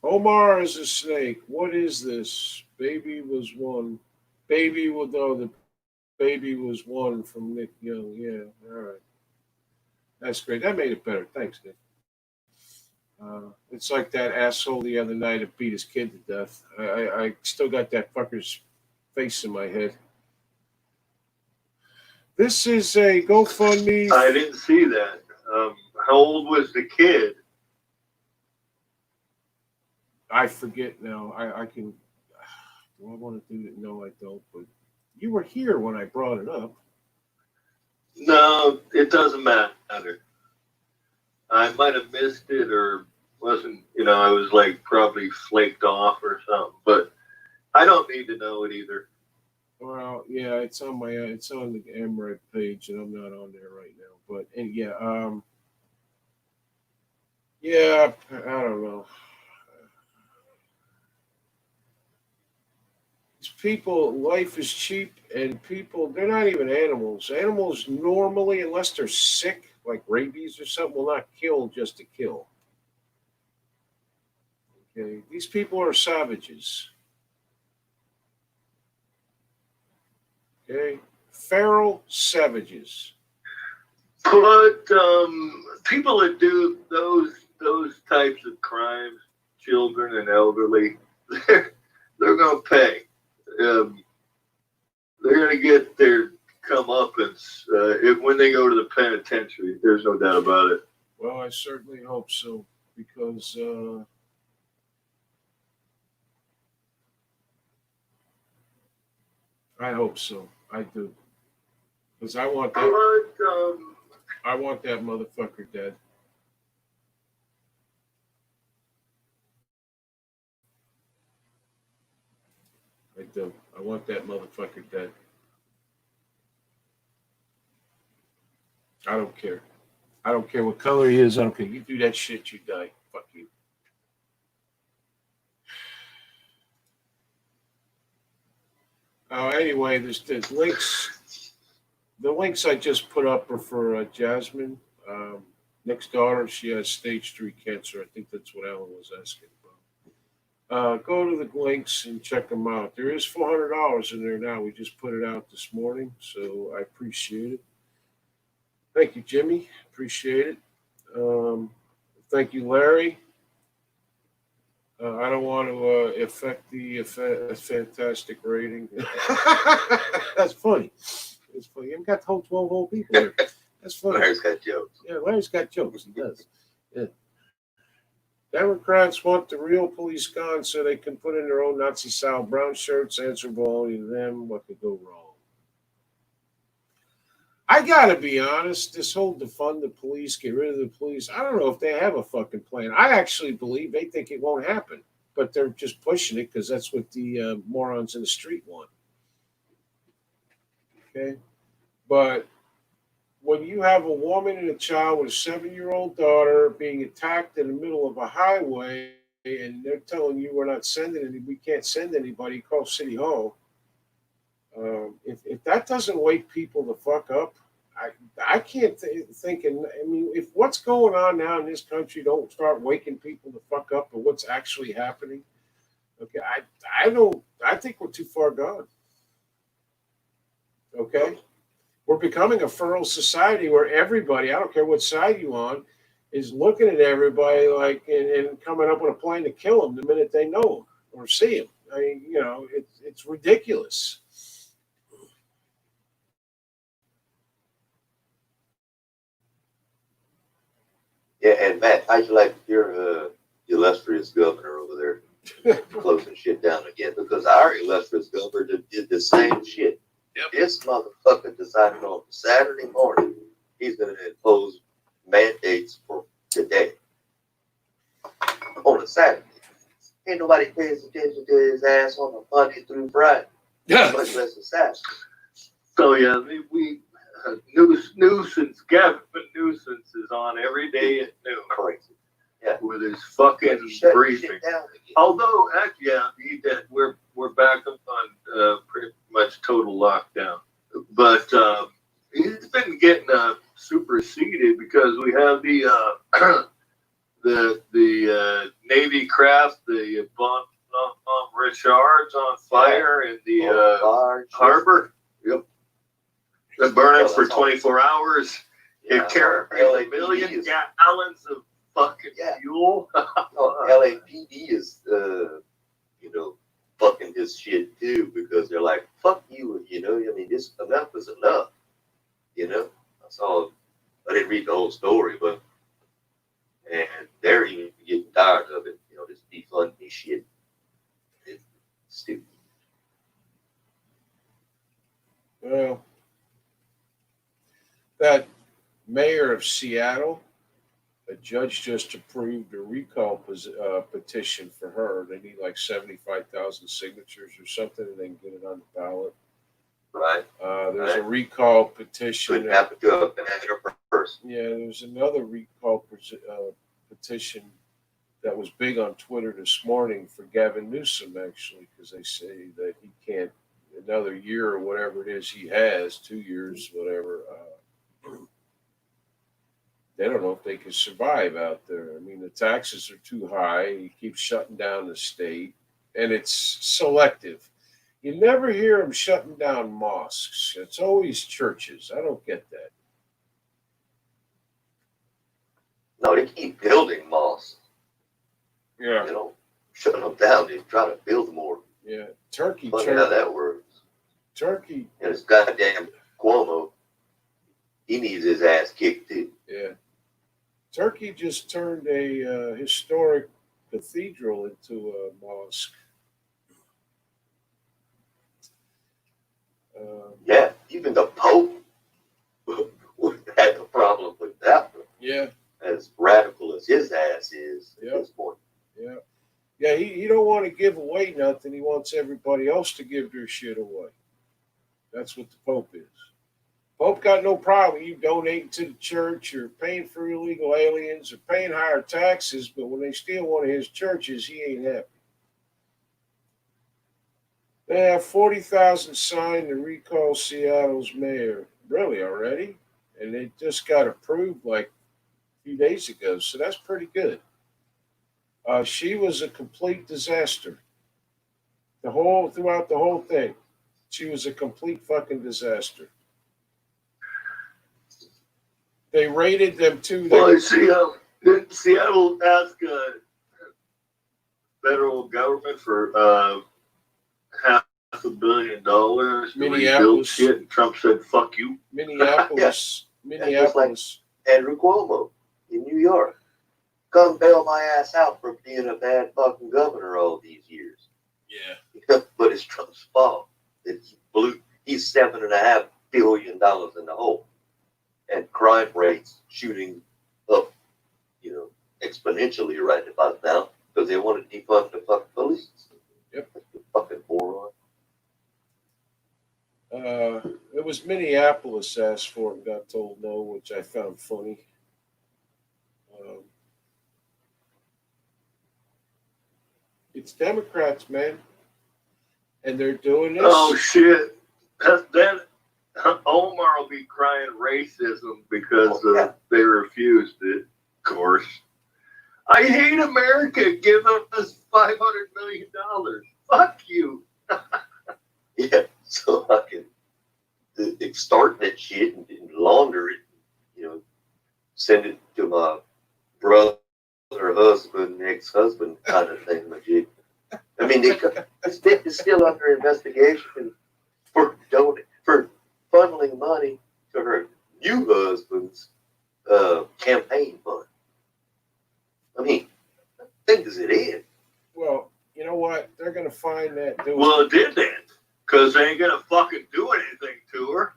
Omar is a snake. What is this? Baby was one. The baby was one from Nick Young. Yeah, all right. That's great. That made it better. Thanks, Nick. It's like that asshole the other night that beat his kid to death. I still got that fucker's face in my head. This is a GoFundMe. I didn't see that. How old was the kid? I forget now. I can. Do I want to do it? No, I don't. But you were here when I brought it up. No, it doesn't matter. I might have missed it or wasn't, I was like probably flaked off or something, but I don't need to know it either. Well, yeah, it's on the AMRED page, and I'm not on there right now. But and yeah, I don't know. people, life is cheap, and people, they're not even animals. Animals normally, unless they're sick, like rabies or something, will not kill just to kill. Okay, these people are savages. Okay, feral savages. But people that do those types of crimes, children and elderly, they're going to pay. They're going to get their comeuppance when they go to the penitentiary. There's no doubt about it. Well, I certainly hope so, because I hope so. I do, because I want that. But I want that motherfucker dead. I do. I want that motherfucker dead. I don't care. I don't care what color he is. I don't care. You do that shit, you die. Fuck you. Anyway, there's links. The links I just put up are for Jasmine, Nick's daughter. She has stage 3 cancer. I think that's what Alan was asking about. Go to the links and check them out. There is $400 in there now. We just put it out this morning, so I appreciate it. Thank you, Jimmy. Appreciate it. Thank you, Larry. I don't want to affect the fantastic rating. That's funny. It's funny. You haven't got the whole 12 whole people here. That's funny. Larry's got jokes. Yeah, Larry's got jokes. He does. Yeah. Democrats want the real police gone so they can put in their own Nazi-style brown shirts, answerable only to them. What could go wrong? I gotta be honest, this whole defund the police, get rid of the police, I don't know if they have a fucking plan. I actually believe they think it won't happen, but they're just pushing it because that's what the morons in the street want. Okay? But when you have a woman and a child with a 7-year-old daughter being attacked in the middle of a highway, and they're telling you we can't send anybody, call City Hall. If that doesn't wake people the fuck up, I can't think. I mean, if what's going on now in this country don't start waking people the fuck up of what's actually happening, okay, I think we're too far gone. Okay, we're becoming a feral society where everybody, I don't care what side you on, is looking at everybody like and coming up with a plan to kill them the minute they know them or see them. I mean, it's ridiculous. Yeah, and Matt, how'd you like your illustrious governor over there closing shit down again? Because our illustrious governor did the same shit. Yep. This motherfucker decided on Saturday morning he's going to impose mandates for today. On a Saturday. Ain't nobody pays attention to his ass on a Monday through Friday. Much less a Saturday. So yeah, we nuisance, Gavin Nuisance is on every day at noon. Crazy. Yeah. With his fucking briefing. Although, actually, yeah, he did. We're back on pretty much total lockdown. But he's been getting superseded because we have the Navy craft, the Bon Richards on fire in the harbor. Yep. Been burning for 24 hours. It carries a million gallons of fucking fuel. LAPD is, fucking this shit too because they're like, fuck you, I mean, this enough is enough, I didn't read the whole story, but, and they're even getting tired of it, this defund me shit. It's stupid. Well, that mayor of Seattle, a judge just approved a recall petition for her. They need like 75,000 signatures or something, and they can get it on the ballot. Right. There's a recall petition. Couldn't happen to a better person. Yeah, there's another recall petition that was big on Twitter this morning for Gavin Newsom, actually, because they say that he can't, another year or whatever it is he has, 2 years, whatever. They don't know if they can survive out there. I mean, the taxes are too high. He keeps shutting down the state, and it's selective. You never hear him shutting down mosques. It's always churches. I don't get that. No, they keep building mosques. Yeah. They don't shut them down. They try to build more. Yeah. Turkey Funny how that works. Turkey. And it's goddamn Cuomo. He needs his ass kicked too. Yeah. Turkey just turned a historic cathedral into a mosque. Yeah, even the Pope had a problem with that one. Yeah. As radical as his ass is at this point. Yeah. Yeah, he don't want to give away nothing. He wants everybody else to give their shit away. That's what the Pope is. Pope got no problem you donating to the church or paying for illegal aliens or paying higher taxes, but when they steal one of his churches, he ain't happy. They have 40,000 signed to recall Seattle's mayor. Really, already? And it just got approved like a few days ago, so that's pretty good. She was a complete disaster. Throughout the whole thing, she was a complete fucking disaster. They rated them too. Well, didn't Seattle ask federal government for $500 million to rebuild shit, and Trump said, "Fuck you." Minneapolis. Andrew Cuomo in New York. Come bail my ass out for being a bad fucking governor all these years. Yeah. But it's Trump's fault that he's $7.5 billion in the hole. And crime rates shooting up, exponentially right about now because they want to defund the fucking police. Yep. Fucking moron. It was Minneapolis asked for it and got told no, which I found funny. It's Democrats, man, and they're doing this. Oh shit! Then Omar will be crying racism because they refused it. Of course, I hate America. Give us $500 million. Fuck you. Yeah, so I can extort that shit and launder it. Send it to my brother, husband, ex-husband kind of thing. I mean, it's still under investigation for funneling money to her new husband's campaign fund. I mean, think as it is. Well, you know what? They're going to find that. Well, it did that because they ain't going to fucking do anything to her.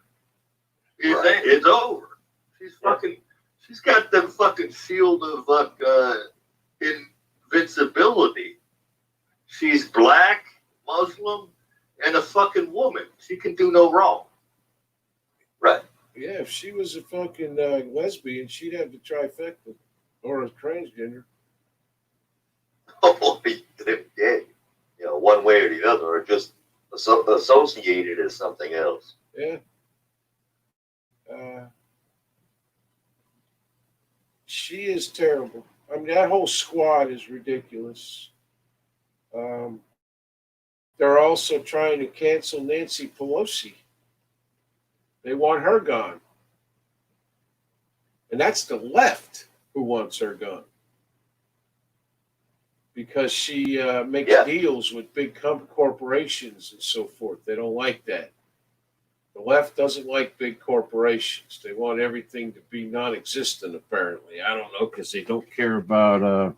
It's over. She's got them fucking shield of invincibility. She's black, Muslim, and a fucking woman. She can do no wrong. Right. Yeah, if she was a fucking lesbian, she'd have the trifecta or a transgender. Oh, yeah. One way or the other, or just associated as something else. Yeah. She is terrible. I mean, that whole squad is ridiculous. They're also trying to cancel Nancy Pelosi. They want her gone. And that's the left who wants her gone. Because she makes deals with big corporations and so forth. They don't like that. The left doesn't like big corporations. They want everything to be non-existent, apparently. I don't know, because they don't care about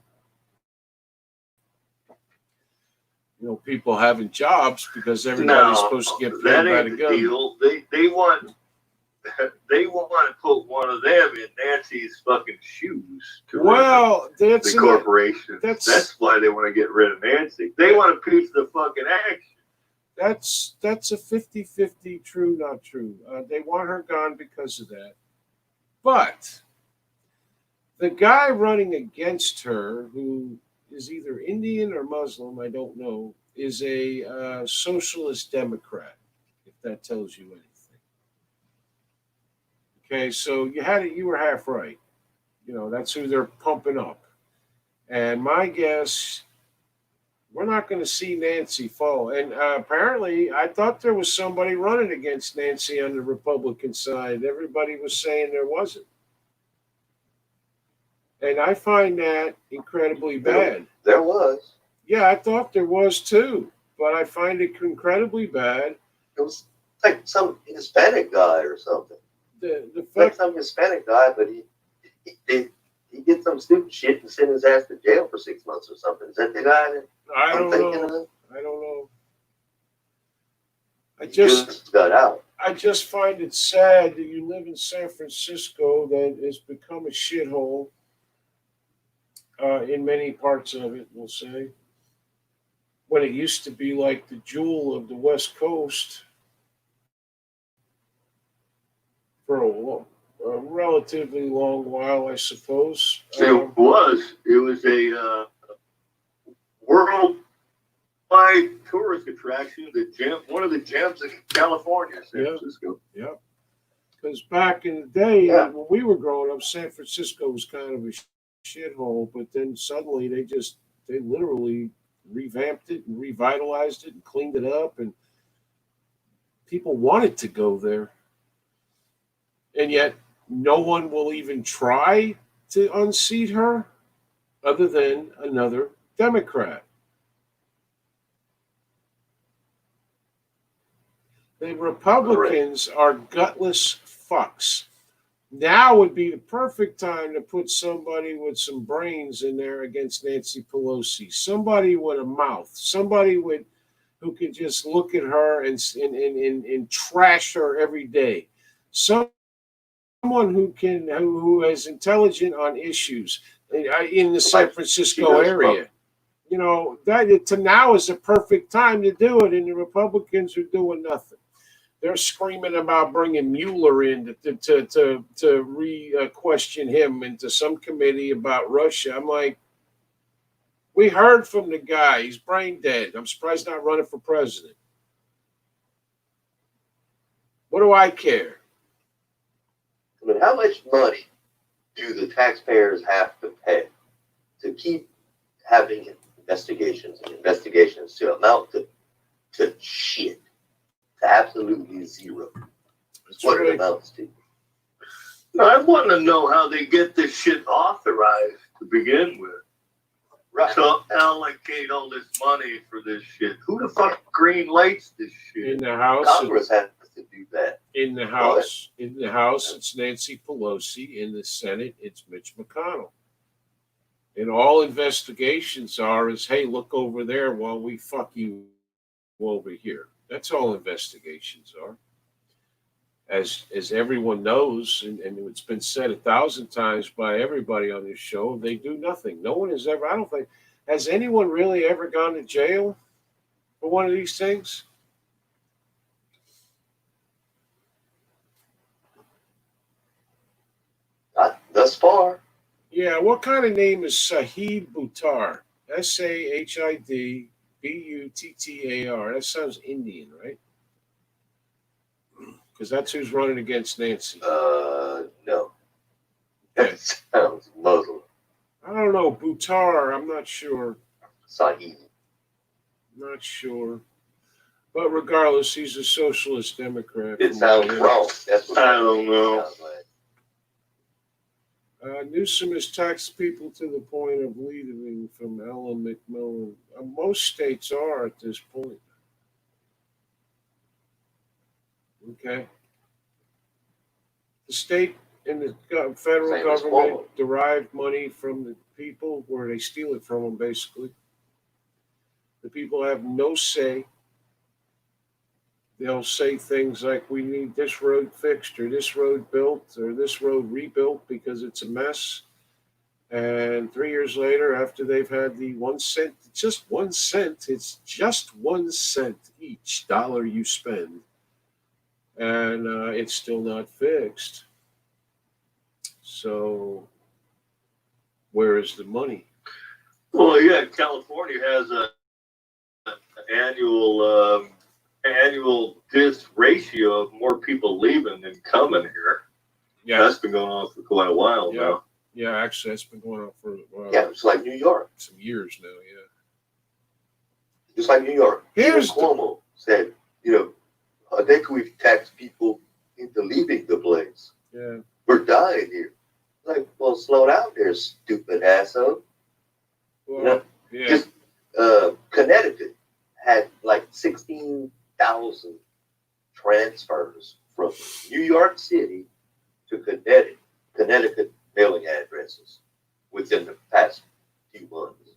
people having jobs because everybody's supposed to get paid by the government. Deal. They want to put one of them in Nancy's fucking shoes. That's the corporation. That's why they want to get rid of Nancy. They want a piece of the fucking action. That's a 50-50 true, not true. They want her gone because of that. But the guy running against her, who is either Indian or Muslim, I don't know, is a socialist Democrat, if that tells you anything. Okay, so you were half right. That's who they're pumping up. And my guess, we're not going to see Nancy fall. And apparently, I thought there was somebody running against Nancy on the Republican side. Everybody was saying there wasn't. And I find that incredibly bad. There was. Yeah, I thought there was too, but I find it incredibly bad. It was like some Hispanic guy or something. The Like fact, some Hispanic guy, but he did some stupid shit and sent his ass to jail for 6 months or something. Is that the guy that I I'm don't thinking know. of? I don't know. He just got out. I just find it sad that you live in San Francisco that has become a shithole in many parts of it, we'll say. When it used to be like the jewel of the West Coast for a relatively long while, I suppose. It was a worldwide tourist attraction, one of the gems of California, San Francisco. Yep. Because back in the day, Yeah. when we were growing up, San Francisco was kind of a shithole, but then suddenly they literally revamped it and revitalized it and cleaned it up, and people wanted to go there. And yet, no one will even try to unseat her other than another Democrat. The Republicans are gutless fucks. Now would be the perfect time to put somebody with some brains in there against Nancy Pelosi. Somebody with a mouth. Somebody who can just look at her and trash her every day. Someone who is intelligent on issues in the San Francisco area. That to now is the perfect time to do it, and the Republicans are doing nothing. They're screaming about bringing Mueller in to question him into some committee about Russia. I'm like, we heard from the guy. He's brain dead. I'm surprised he's not running for president. What do I care? I mean, how much money do the taxpayers have to pay to keep having investigations to amount to shit? To absolutely zero. That's what it amounts to. I want to know how they get this shit authorized to begin with. Right. To allocate all this money for this shit. Who the fuck green lights this shit? In the House, Congress has to do that. In the House, it's Nancy Pelosi. In the Senate, it's Mitch McConnell. And all investigations is, hey, look over there while we fuck you over here. That's all investigations are. As everyone knows, and it's been said 1,000 times by everybody on this show, they do nothing. No one has ever, I don't think, has anyone really ever gone to jail for one of these things? Not thus far. Yeah, what kind of name is Shahid Buttar? Shahid Buttar. That sounds Indian, right? Because that's who's running against Nancy. No. Okay. That sounds Muslim. I don't know. Buttar, I'm not sure. Sahid. Not sure. But regardless, he's a socialist Democrat. It sounds wrong. That's what I don't know. sounds like. Newsom has taxed people to the point of leaving from Ellen McMillan. Most states are at this point. Okay. The state and the federal Same as government Cuomo. derive money from the people, where they steal it from them, basically. The people have no say. They'll say things like, we need this road fixed or this road built or this road rebuilt because it's a mess. And 3 years later, after they've had the 1 cent, just 1 cent, it's just 1 cent each dollar you spend. And it's still not fixed. So where is the money? Well, yeah, California has a annual dis ratio of more people leaving than coming here. Yeah, That's been going on for quite a while yeah, now. yeah. Actually, that's been going on for Yeah, it's like New York. some years now. Yeah. Just like New York. Here's Even Cuomo said, I think we've taxed people into leaving the place. Yeah. We're dying here. Like, well, slow down there, stupid asshole. Well, yeah. Just Connecticut had like 16,000 transfers from New York City to Connecticut mailing addresses within the past few months.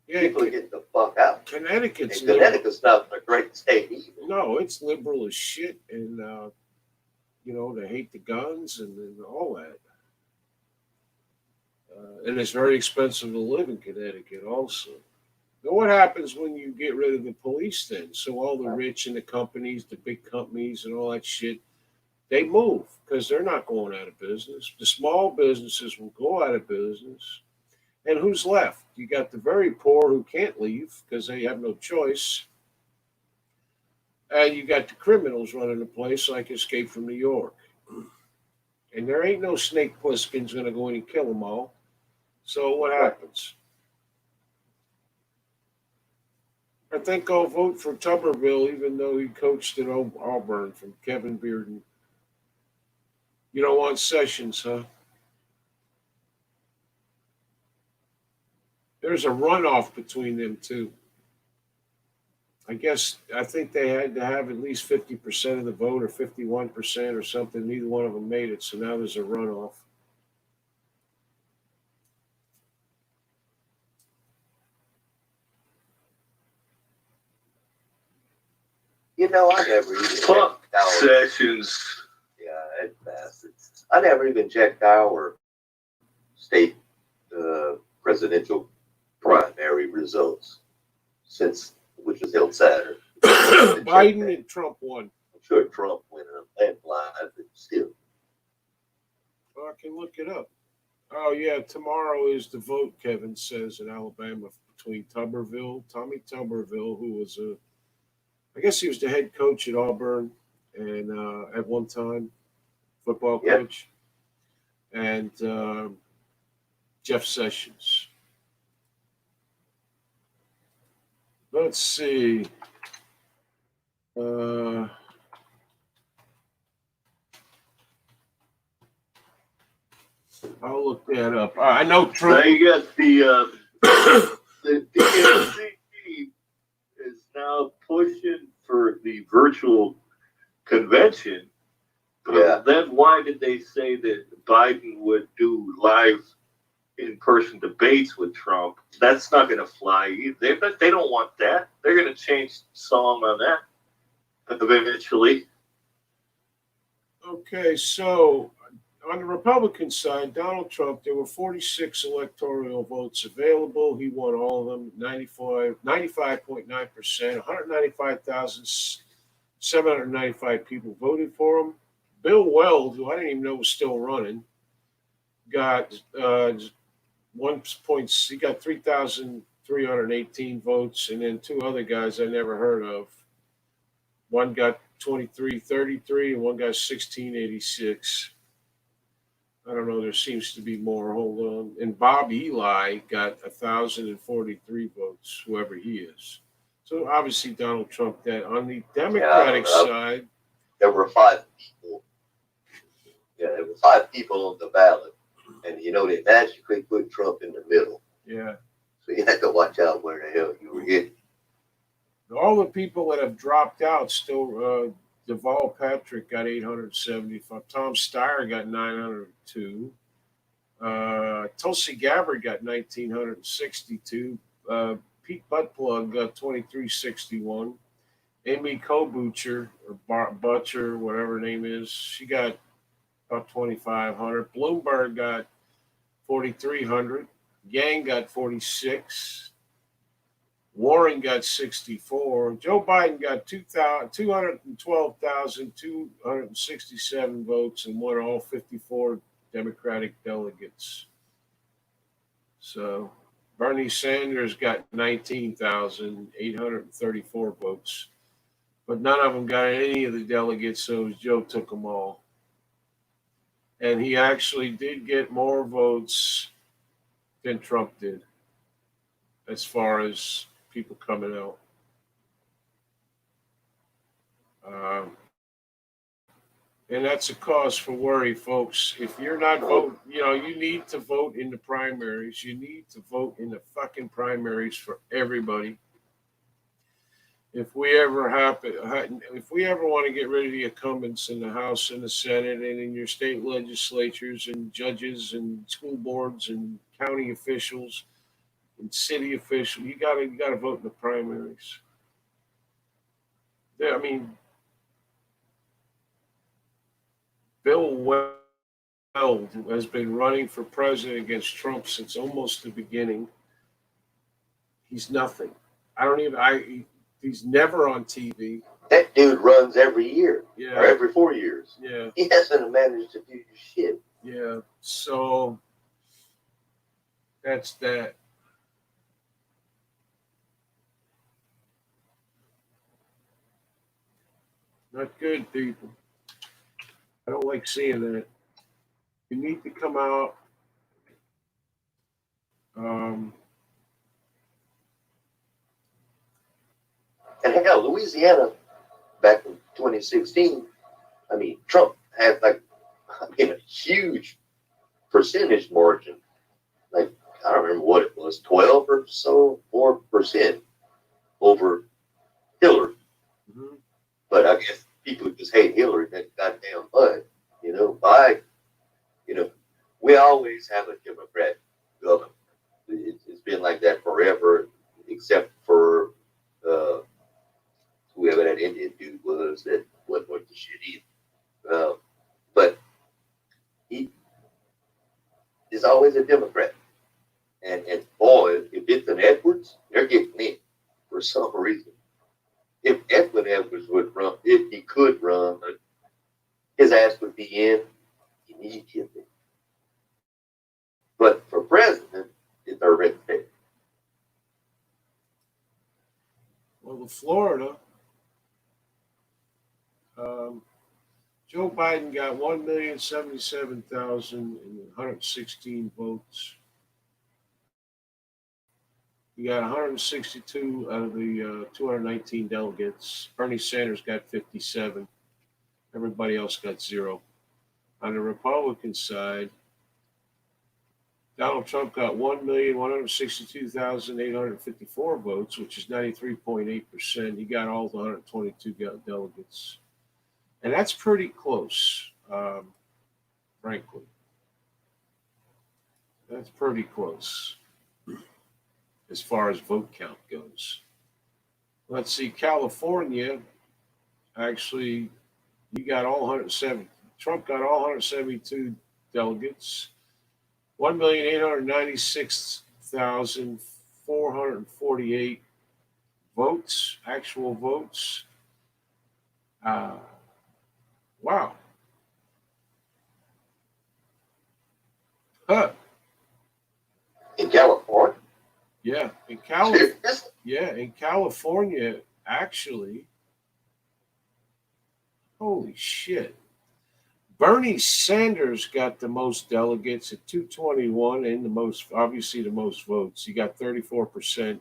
Yeah, People are getting the fuck out. Connecticut's And Connecticut's not a great state either. No, it's liberal as shit, and they hate the guns and all that. And it's very expensive to live in Connecticut, also. Now, what happens when you get rid of the police then? So all the rich and the companies, the big companies, and all that shit, they move because they're not going out of business. The small businesses will go out of business. And who's left? You got the very poor who can't leave because they have no choice. And you got the criminals running the place like Escape from New York. And there ain't no Snake Plissken's going to go in and kill them all. So what happens? I think I'll vote for Tuberville, even though he coached at Auburn, from Kevin Bearden. You don't want Sessions, huh? There's a runoff between them two. I think they had to have at least 50% of the vote or 51% or something. Neither one of them made it, so now there's a runoff. I never even Fuck checked our Sessions. Yeah, that bastard. I never even checked our state presidential primary results which was held Saturday. Biden and Trump won. I'm sure Trump went in a landslide, but still. Well, I can look it up. Oh, yeah, tomorrow is the vote, Kevin says, in Alabama between Tommy Tuberville, who was I guess he was the head coach at Auburn and at one time, football coach, and Jeff Sessions. Let's see. I'll look that up. I know Trump. Now you got the DNC is now pushing for the virtual convention. Yeah. Then why did they say that Biden would do live in-person debates with Trump? That's not going to fly either. They don't want that. They're going to change the song on that eventually. Okay, so on the Republican side, Donald Trump, there were 46 electoral votes available. He won all of them, 95.9%. 195,795 people voted for him. Bill Weld, who I didn't even know was still running, got he got 3,318 votes, and then two other guys I never heard of. One got 2333 and one got 1686. I don't know. There seems to be more. Hold on. And Bob Eli got 1,043 votes, whoever he is. So obviously Donald Trump. That on the Democratic side, there were 5 people. Yeah, there were 5 people on the ballot, and they magically put Trump in the middle. Yeah. So you had to watch out where the hell you were getting. All the people that have dropped out still. Deval Patrick got 875. Tom Steyer got 902. Tulsi Gabbard got 1,962. Pete Buttplug got 2,361. Amy Klobuchar, or Butcher, whatever her name is, she got about 2,500. Bloomberg got 4,300. Yang got 46. Warren got 64. Joe Biden got 212,267 votes and won all 54 Democratic delegates. So Bernie Sanders got 19,834 votes, but none of them got any of the delegates, so Joe took them all. And he actually did get more votes than Trump did, as far as people coming out. And that's a cause for worry, folks. If you're not voting, you need to vote in the primaries. You need to vote in the fucking primaries for everybody. If we ever want to get rid of the incumbents in the House and the Senate and in your state legislatures and judges and school boards and county officials and city officials, you gotta vote in the primaries. I mean, Bill Weld has been running for president against Trump since almost the beginning. He's nothing. He's never on TV. That dude runs every year Yeah. or every 4 years. Yeah. He hasn't managed to do shit. Yeah. So that's that. Not good, people. I don't like seeing that. You need to come out. And hell, Louisiana, back in 2016, I mean, Trump had a huge percentage margin. Like, I don't remember what it was, 12 or so, 4% over Hillary. Mm-hmm. But I guess people just hate Hillary, that goddamn bud. We always have a Democrat government. It's been like that forever, except for whoever that Indian dude was that wasn't worth the shit either. But he is always a Democrat. And boy, if it's an Edwards, they're getting in for some reason. If Edwin Edwards would run, if he could run, his ass would be in immediately. But for president, it's a red tape. Well, in Florida, Joe Biden got 1,077,116 votes. He got 162 out of the 219 delegates. Bernie Sanders got 57. Everybody else got 0. On the Republican side, Donald Trump got 1,162,854 votes, which is 93.8%. He got all the 122 delegates. And that's pretty close, frankly. That's pretty close as far as vote count goes. Let's see, California, actually, Trump got all 172 delegates. 1,896,448 votes, actual votes. Wow. Huh. In California? Yeah, in California, actually, holy shit. Bernie Sanders got the most delegates at 221 and the most votes. He got 34%.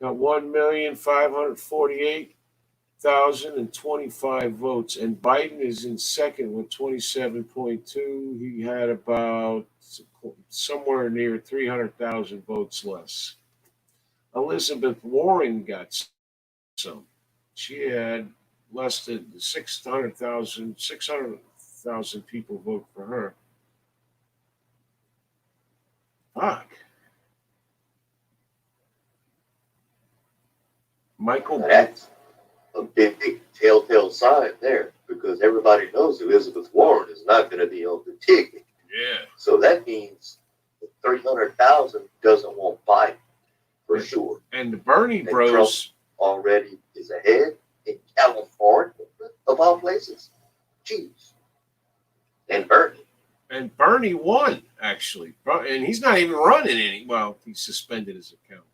Got 1,548,025 votes. And Biden is in second with 27.2. He had about somewhere near 300,000 votes less. Elizabeth Warren got some. She had less than 600,000 people vote for her. Fuck. That's a big telltale sign there, because everybody knows Elizabeth Warren is not going to be on the ticket. Yeah. So that means 300,000 doesn't want Biden for sure. And the Bernie bros Trump already is ahead in California, of all places. Jeez. And Bernie. And Bernie won, actually. And he's not even running any. Well, he suspended his account.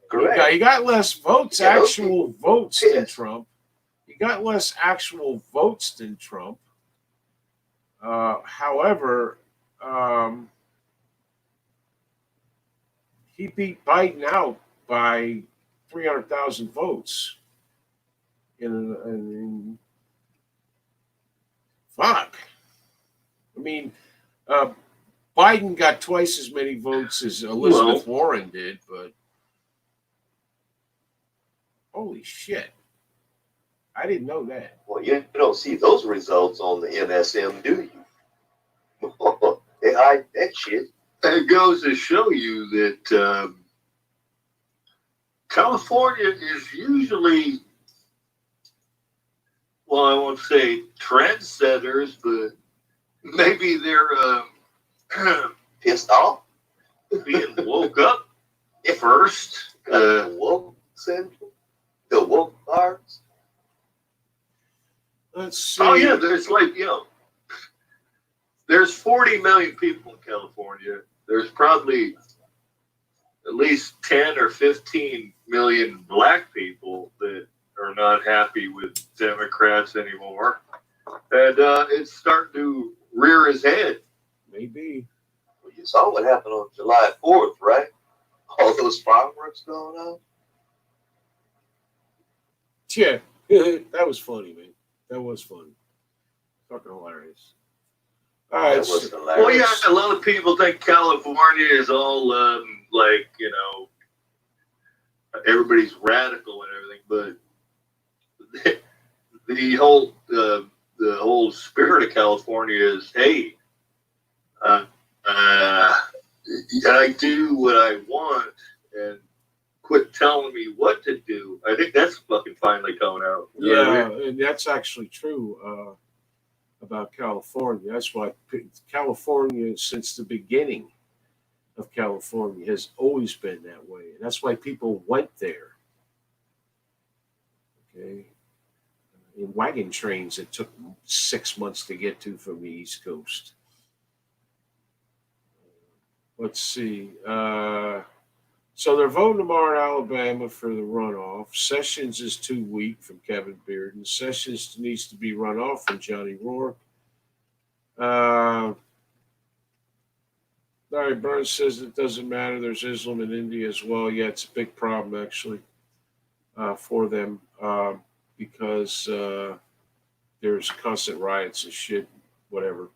Correct. He got less votes, Yeah, those actual people votes than pissed. Trump. He got less actual votes than Trump. However, he beat Biden out by 300,000 votes. Fuck. I mean, Biden got twice as many votes as Elizabeth Warren did, but holy shit. I didn't know that. Well, you don't see those results on the MSM, do you? They hide that shit. It goes to show you that California is usually, well, I won't say trendsetters, but maybe they're Pissed off? being woke up first. The woke syndrome? The woke parts? Let's see. Oh yeah, there's there's 40 million people in California. There's probably at least 10 or 15 million black people that are not happy with Democrats anymore. And it's starting to rear his head. Maybe. Well, you saw what happened on July 4th, right? All those fireworks going on. Yeah, that was funny, man. That was funny. Fucking hilarious. All right. That was hilarious. Well, yeah, a lot of people think California is all everybody's radical and everything, but the whole spirit of California is, hey, I do what I want and quit telling me what to do. I think that's fucking finally coming out. You know what I mean? Yeah, and that's actually true about California. That's why California, since the beginning of California, has always been that way. And that's why people went there. Okay. In wagon trains that took 6 months to get to from the East Coast. Let's see. So they're voting tomorrow in Alabama for the runoff. Sessions is too weak from Kevin Bearden. Sessions needs to be run off from Johnny Rourke. Larry Burns says it doesn't matter. There's Islam in India as well. Yeah, it's a big problem, actually, for them because there's constant riots and shit, whatever.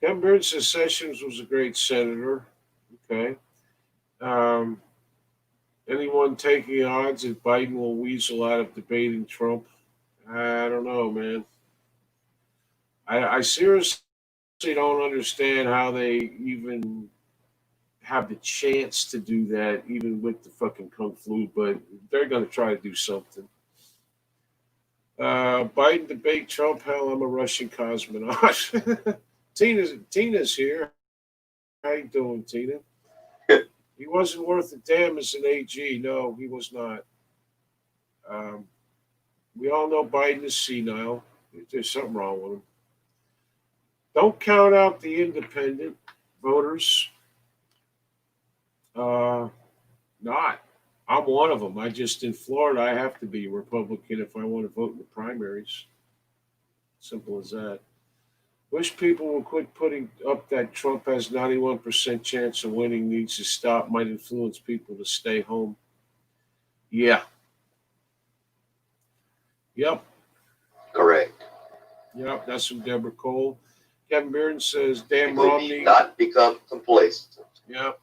Kevin Bearden says Sessions was a great senator. Okay. Anyone taking odds that Biden will weasel out of debating Trump? I don't know, man. I seriously don't understand how they even have the chance to do that, even with the fucking Kung Flu, but they're going to try to do something. Biden debate Trump. Hell, I'm a Russian cosmonaut. Tina's here. How you doing, Tina? He wasn't worth a damn as an AG. No, he was not. We all know Biden is senile. There's something wrong with him. Don't count out the independent voters. Not. I'm one of them. In Florida, I have to be a Republican if I want to vote in the primaries. Simple as that. Wish people would quit putting up that Trump has 91% chance of winning, needs to stop, might influence people to stay home. Yeah. Yep. Correct. Yep. That's from Deborah Cole. Kevin Bearden says, damn People Romney. need not become complacent. Yep.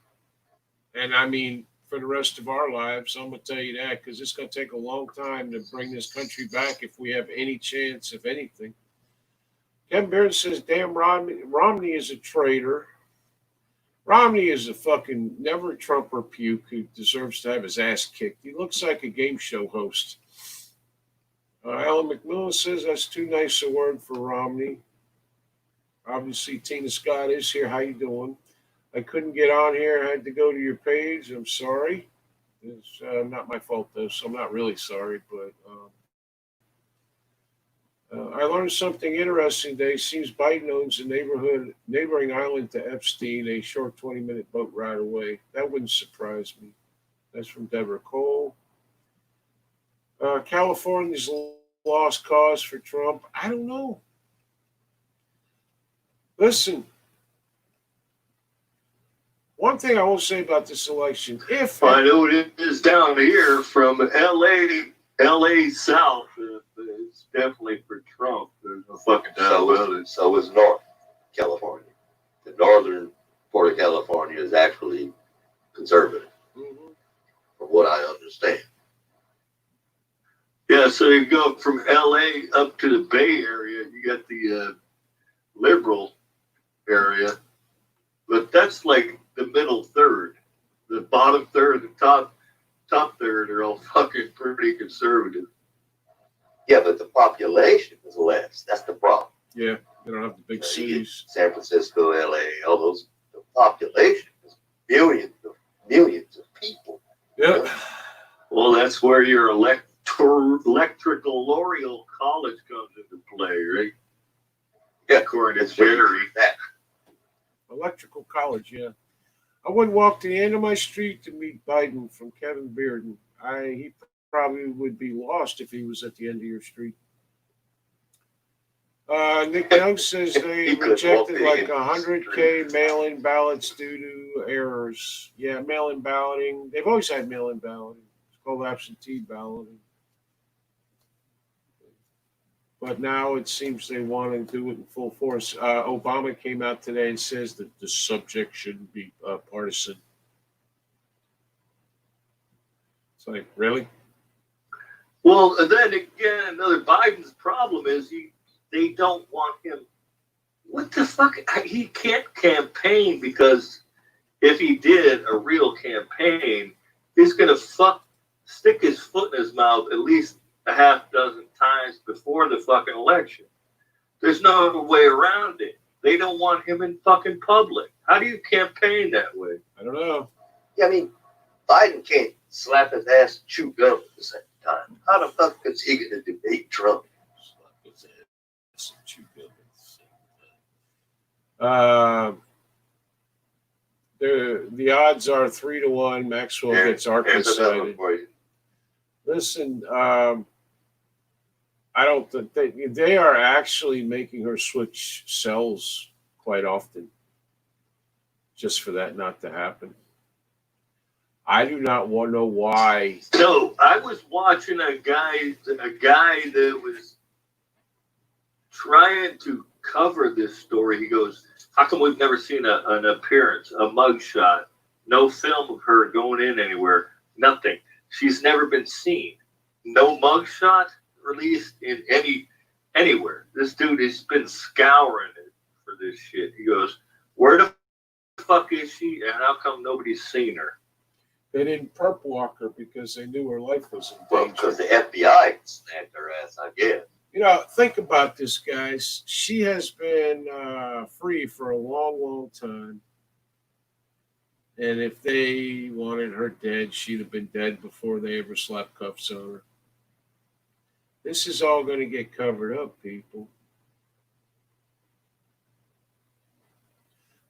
And I mean, for the rest of our lives, I'm going to tell you that because it's going to take a long time to bring this country back if we have any chance of anything. Kevin Bearden says, damn, Romney is a traitor. Romney is a fucking never Trumper puke who deserves to have his ass kicked. He looks like a game show host. Alan McMillan says that's too nice a word for Romney. Obviously, Tina Scott is here. How you doing? I couldn't get on here. I had to go to your page. I'm sorry. It's not my fault, though, so I'm not really sorry. But all I learned something interesting today. Seems Biden owns a neighboring island to Epstein, a short 20-minute boat ride away. That wouldn't surprise me. That's from Deborah Cole. California's lost cause for Trump. I don't know. Listen, one thing I will say about this election, if I know it is down here from LA South. It's definitely for Trump. There's no fucking doubt about it. So is North California. The northern part of California is actually conservative, from what I understand. Yeah, so you go from LA up to the Bay Area, you got the liberal area, but that's like the middle third. The bottom third, the top third are all fucking pretty conservative. Yeah, but the population is less. That's the problem. yeah, they don't have the big cities. San Francisco, LA, all those. The population is millions of people. Yeah. Well, that's where your electrical L'Oreal College comes into play, right? Yeah, According to it's where Jerry. that. Electrical college, yeah. I wouldn't walk to the end of my street to meet Biden from Kevin Bearden. He probably would be lost if he was at the end of your street. Nick Young says they He could walk rejected the like end of the 100K mail-in ballots due to errors. Yeah, mail-in balloting. They've always had mail-in balloting. It's called absentee balloting. But now it seems they want to do it in full force. Obama came out today and says that the subject shouldn't be partisan. It's like, really? Well, and then again, another Biden's problem is they don't want him. What the fuck? He can't campaign because if he did a real campaign, he's gonna stick his foot in his mouth at least a half dozen times before the fucking election. There's no other way around it. They don't want him in fucking public. How do you campaign that way? I don't know. Yeah, I mean, Biden can't slap his ass and chew gum at the same time. How the fuck is he going to debate Trump? The odds are 3-1. Maxwell gets Arkansas Here's another one cited. for you. Listen, I don't think they are actually making her switch cells quite often, just for that not to happen. I do not want to know why. No, I was watching a guy that was trying to cover this story. He goes, "How come we've never seen an appearance, a mugshot, no film of her going in anywhere, nothing? She's never been seen. No mugshot released in anywhere. This dude has been scouring it for this shit." He goes, "Where the fuck is she, and how come nobody's seen her?" They didn't perp walk her because they knew her life was in Well, danger. because the FBI snapped her ass, I guess. You know, think about this, guys. She has been free for a long, long time. And if they wanted her dead, she'd have been dead before they ever slapped cuffs on her. This is all going to get covered up, people.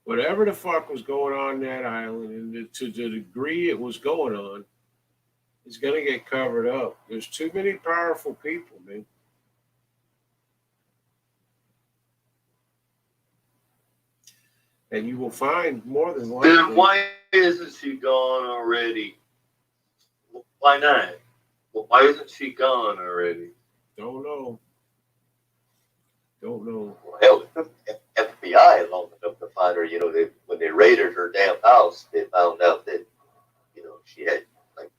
Whatever the fuck was going on in that island, and to the degree it was going on, is going to get covered up. There's too many powerful people, man. And you will find more than likely. Then why isn't she gone already? Why not? Why isn't she gone already? Don't know. Don't know. Well, hell, the FBI long enough to find her. You know, when they raided her damn house, they found out that, you know, she had like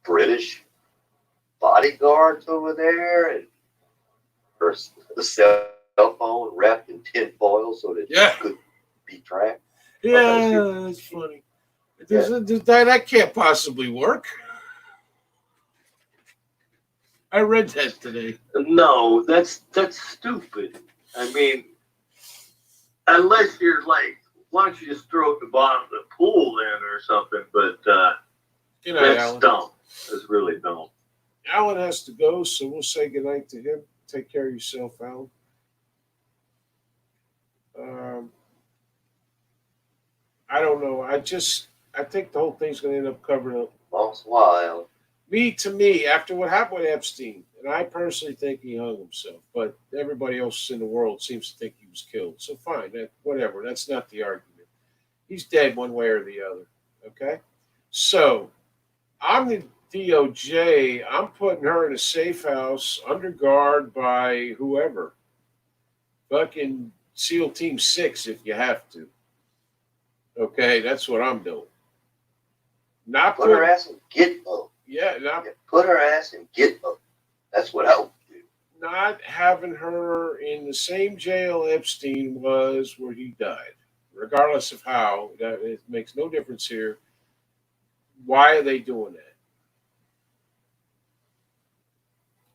British bodyguards over there, and her cell phone wrapped in tin foil so that Yeah. she could be tracked. Yeah, that's funny. That can't possibly work. I read that today. No, that's stupid. I mean, unless you're like, why don't you just throw it at the bottom of the pool then or something? But Good night, that's Alan. dumb. That's really dumb. Alan has to go, so we'll say goodnight to him. Take care of yourself, Alan. I don't know. I think the whole thing's going to end up covering up. Lost while. To me, after what happened with Epstein, and I personally think he hung himself, but everybody else in the world seems to think he was killed. So fine, whatever. That's not the argument. He's dead one way or the other. Okay? So I'm the DOJ. I'm putting her in a safe house under guard by whoever. Fucking SEAL Team 6 if you have to. Okay, that's what I'm doing. Not Put her ass in Gitmo. Yeah, put her ass in Gitmo. That's what I would do. Not having her in the same jail Epstein was where he died. Regardless of how, it makes no difference here. Why are they doing that?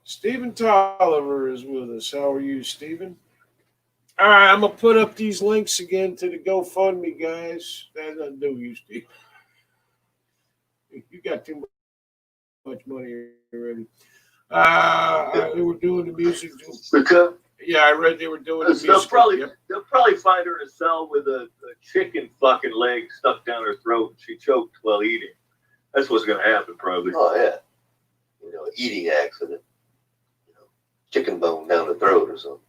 Stephen Tolliver is with us. How are you, Stephen? All right, I'm going to put up these links again to the GoFundMe, guys. That doesn't do you, Steve. You got too much money already. They were doing the music. Because Yeah, I read they were doing the music. they'll probably find her in a cell with a chicken fucking leg stuck down her throat. She choked while eating. That's what's going to happen, probably. Oh yeah, eating accident. Chicken bone down the throat or something.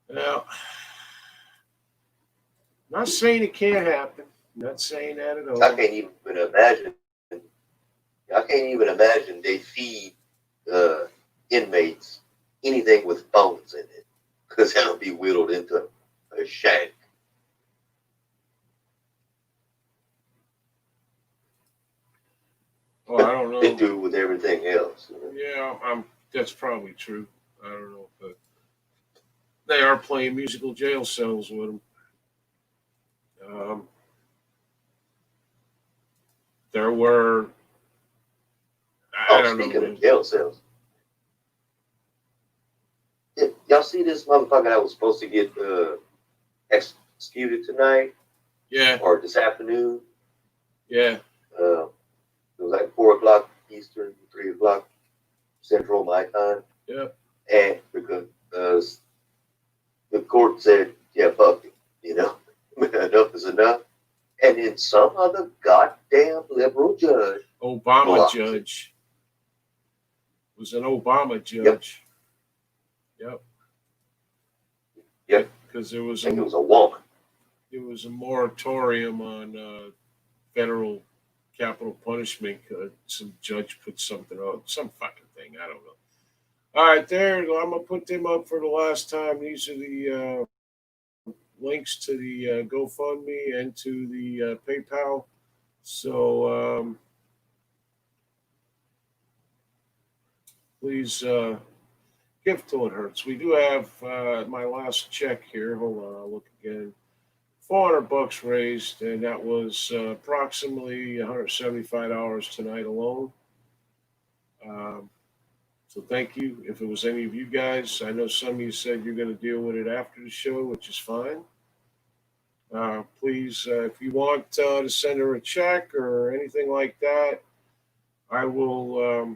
Well, not saying it can't happen. Not saying that at all. I can't even imagine they feed inmates anything with bones in it, because that'll be whittled into a shank. Well, I don't know. They do with everything else. Yeah, that's probably true. I don't know, but they are playing musical jail cells with them. There were. I don't Speaking know. of jail cells, y'all see this motherfucker that was supposed to get executed tonight Yeah, or this afternoon? yeah. It was like 4 o'clock Eastern, 3 o'clock Central my time. Yeah. And because the court said, yeah, fuck it, enough is enough. And then some other goddamn liberal judge, Obama judge. It was an Obama judge. Yep. Yep. Because there was I think it was a woman. It was a moratorium on federal capital punishment. Some judge put something on, some fucking thing. I don't know. All right, there. I'm gonna put them up for the last time. These are the links to the GoFundMe and to the PayPal. So please give till it hurts. We do have my last check here. Hold on, I'll look again. $400 raised, and that was approximately $175 tonight alone. So thank you. If it was any of you guys, I know some of you said you're going to deal with it after the show, which is fine. Please, if you want to send her a check or anything like that, I will.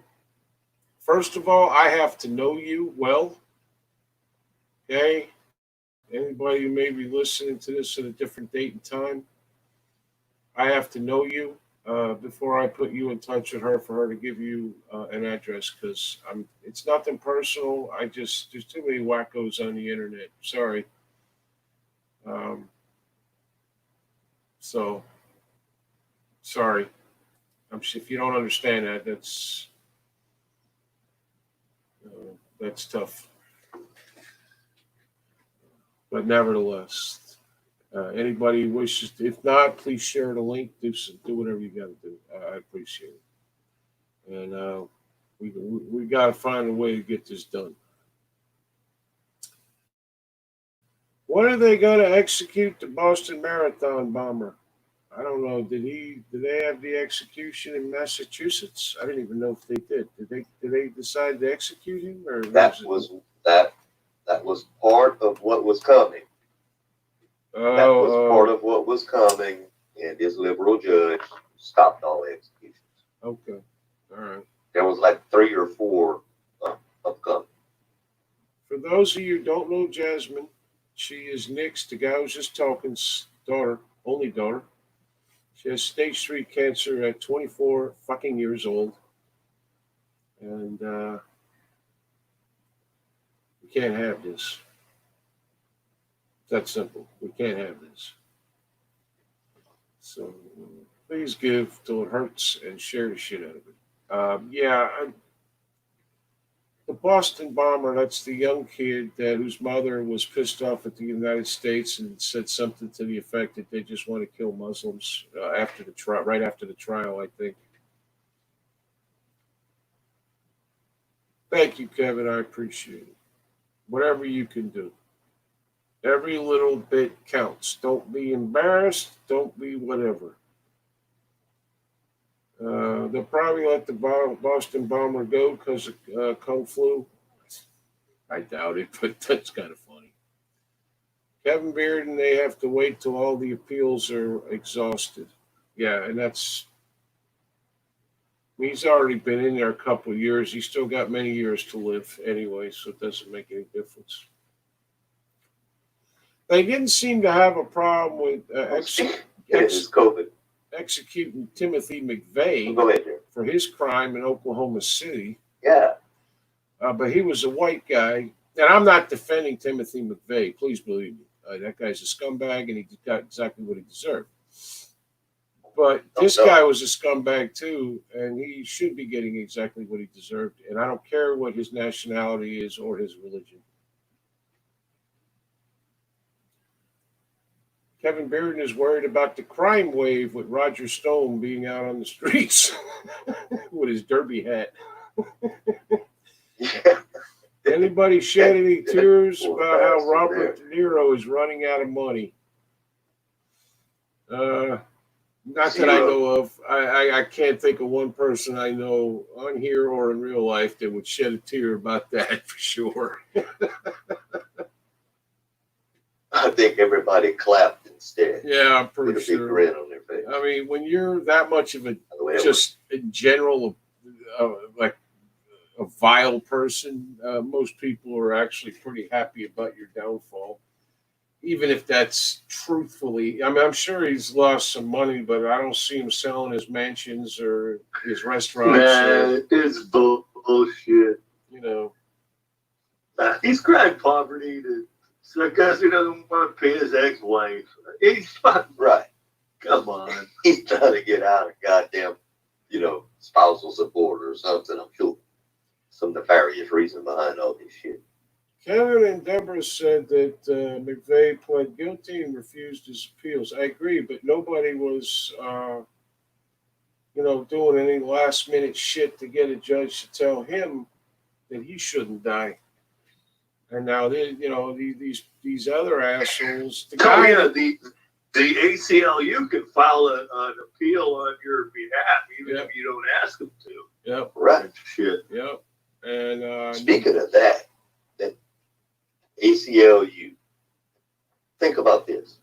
First of all, I have to know you well. Okay? Anybody who may be listening to this at a different date and time, I have to know you before I put you in touch with her for her to give you an address, because it's nothing personal. There's too many wackos on the internet. Sorry. So sorry. If you don't understand that, that's tough. But nevertheless, anybody wishes, if not, please share the link. Do whatever you got to do. I appreciate it. And we got to find a way to get this done. When are they going to execute the Boston Marathon bomber? I don't know. Did they have the execution in Massachusetts? I didn't even know if they did. Did they decide to execute him, or that was part of what was coming. That was part of what was coming, and this liberal judge stopped all executions. Okay, all right. There was like 3 or 4 upcoming. those of you who don't know Jasmine, she is Nick's, the guy who was just talking's daughter, only daughter. She has stage 3 cancer at 24 fucking years old. And we can't have this. It's that simple. We can't have this. So please give till it hurts and share the shit out of it. The Boston bomber, that's the young kid whose mother was pissed off at the United States and said something to the effect that they just want to kill Muslims after the trial, right after the trial, I think. Thank you, Kevin. I appreciate it. Whatever you can do. Every little bit counts. Don't be embarrassed. Don't be whatever. They'll probably let the Boston bomber go because of Kung Flu. I doubt it, but that's kind of funny. Kevin Bearden, they have to wait till all the appeals are exhausted. Yeah, and he's already been in there a couple of years. He's still got many years to live anyway, so it doesn't make any difference. They didn't seem to have a problem with executing Timothy McVeigh for his crime in Oklahoma City. Yeah. But he was a white guy. And I'm not defending Timothy McVeigh. Please believe me. That guy's a scumbag, and he got exactly what he deserved. But this guy was a scumbag, too, and he should be getting exactly what he deserved. And I don't care what his nationality is or his religion. Kevin Bearden is worried about the crime wave with Roger Stone being out on the streets with his derby hat. Anybody shed any tears about how Robert De Niro is running out of money? Not that I know of. I can't think of one person I know on here or in real life that would shed a tear about that for sure. I think everybody clapped instead. Yeah, I'm pretty sure. With a big grin on their face. I mean, when you're that much of a, just in general, like a vile person, most people are actually pretty happy about your downfall. Even if that's truthfully, I mean, I'm sure he's lost some money, but I don't see him selling his mansions or his restaurants. Man, it's bullshit. You know. He's crying poverty because he doesn't want to pay his ex-wife. He's fucking right. Come on. He's trying to get out of goddamn, spousal support or something. I'm sure some nefarious reason behind all this shit. Kevin and Deborah said that McVeigh pled guilty and refused his appeals. I agree, but nobody was, doing any last-minute shit to get a judge to tell him that he shouldn't die. And now, these other assholes. The ACLU can file an appeal on your behalf, even if you don't ask them to. Yep. Right. Shit. Yep. And speaking of that ACLU, think about this.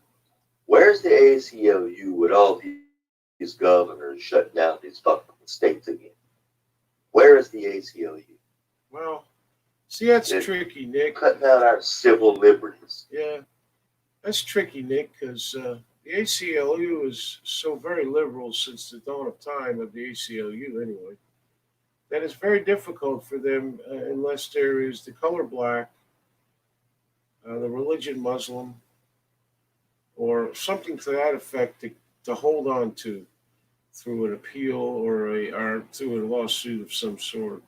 Where's the ACLU with all these governors shutting down these fucking states again? Where is the ACLU? Well, see, that's tricky, Nick. Cutting out our civil liberties. Yeah, that's tricky, Nick, because the ACLU is so very liberal since the dawn of time of the ACLU, anyway, that it's very difficult for them unless there is the color black, the religion Muslim, or something to that effect to hold on to through an appeal or through a lawsuit of some sort.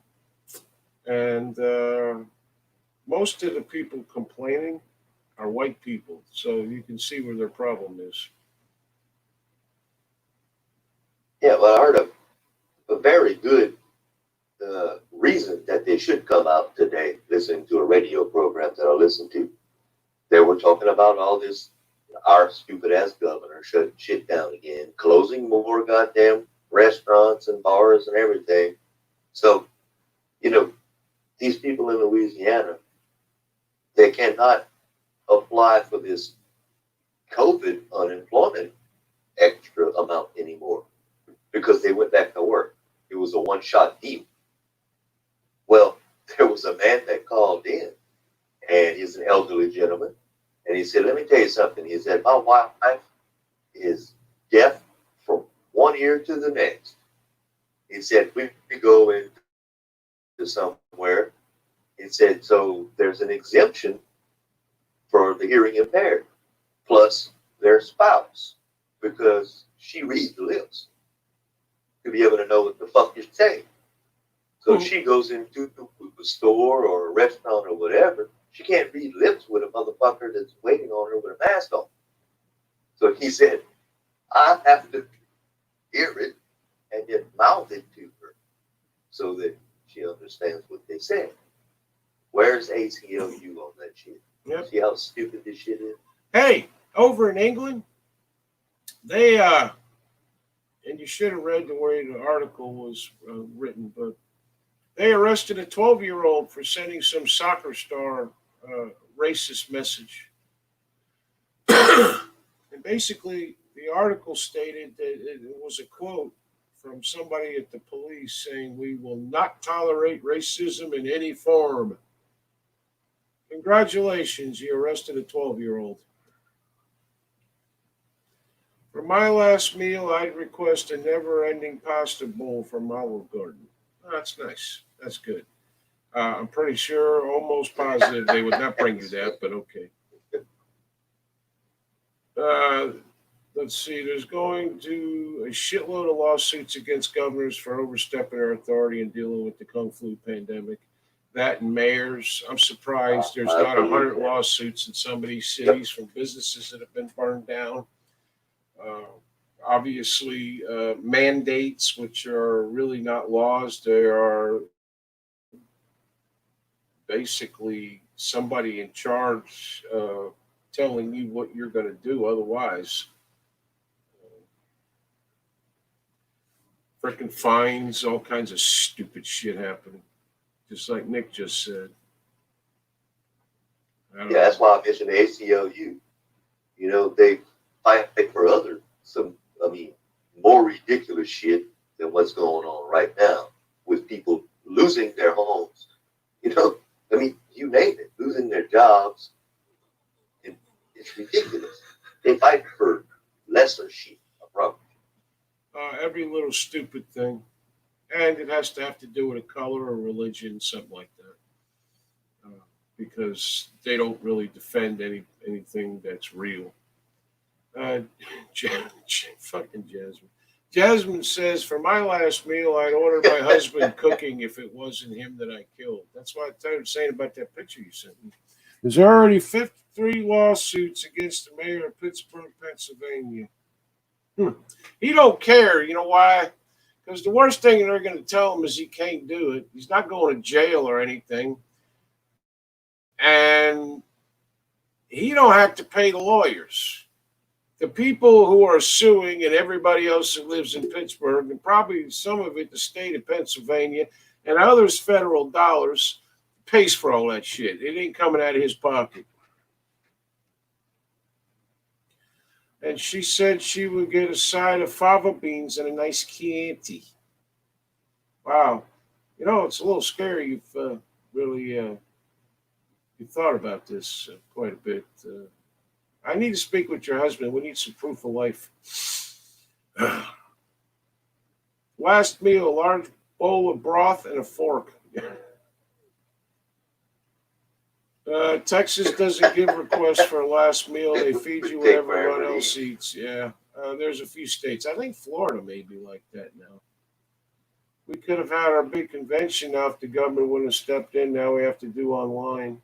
And most of the people complaining are white people, so you can see where their problem is. Yeah, well, I heard a very good reason that they should come out today, listening to a radio program that I listened to. They were talking about all this, our stupid ass governor shutting shit down again, closing more goddamn restaurants and bars and everything. So, these people in Louisiana, they cannot apply for this COVID unemployment extra amount anymore because they went back to work. It was a one-shot deal. Well, there was a man that called in he said, let me tell you something. He said, my wife is deaf from one ear to the next. He said, we go into somewhere. He said, so there's an exemption for the hearing impaired, plus their spouse, because she reads the lips to be able to know what the fuck you're saying. So she goes into a store or a restaurant or whatever, she can't read lips with a motherfucker that's waiting on her with a mask on. So he said, I have to hear it and then mouth it to her so that she understands what they say. Where's ACLU on that shit? Yep. See how stupid this shit is? Hey, over in England, they and you should have read the way the article was written, but they arrested a 12-year-old for sending some soccer star racist message. And basically, the article stated that it was a quote from somebody at the police saying, "We will not tolerate racism in any form." Congratulations, you arrested a 12-year-old. For my last meal, I'd request a never-ending pasta bowl from Olive Garden. Oh, that's nice. That's good. I'm pretty sure, almost positive, they would not bring you that, but okay. Let's see. There's going to a shitload of lawsuits against governors for overstepping their authority and dealing with the Kung Flu pandemic. That and mayors. I'm surprised there's not 100 lawsuits in some of these cities from businesses that have been burned down. Obviously, mandates, which are really not laws. They are basically somebody in charge telling you what you're going to do. Otherwise, freaking fines, all kinds of stupid shit happening. Just like Nick just said. Yeah, that's why I mentioned the ACLU. You know, they fight for more ridiculous shit than what's going on right now with people losing their homes. You know, you name it, losing their jobs. It's ridiculous. They fight for lesser shit, I promise. Every little stupid thing. And it has to have to do with a color or religion, something like that. Because they don't really defend anything that's real. Fucking Jasmine. Jasmine says, for my last meal, I'd order my husband cooking if it wasn't him that I killed. That's what I started saying about that picture you sent me. There's already 53 lawsuits against the mayor of Pittsburgh, Pennsylvania. He don't care. You know why? Because the worst thing they're going to tell him is he can't do it. He's not going to jail or anything. And he don't have to pay the lawyers. The people who are suing and everybody else that lives in Pittsburgh, and probably some of it the state of Pennsylvania and others federal dollars, pays for all that shit. It ain't coming out of his pocket. And she said she would get a side of fava beans and a nice Chianti. Wow. You know, it's a little scary. You've really you thought about this quite a bit. I need to speak with your husband. We need some proof of life. Last meal, a large bowl of broth and a fork. Texas doesn't give requests for a last meal. They feed you whatever everyone else eats. Yeah, there's a few states. I think Florida may be like that now. We could have had our big convention now if the government wouldn't have stepped in. Now we have to do online.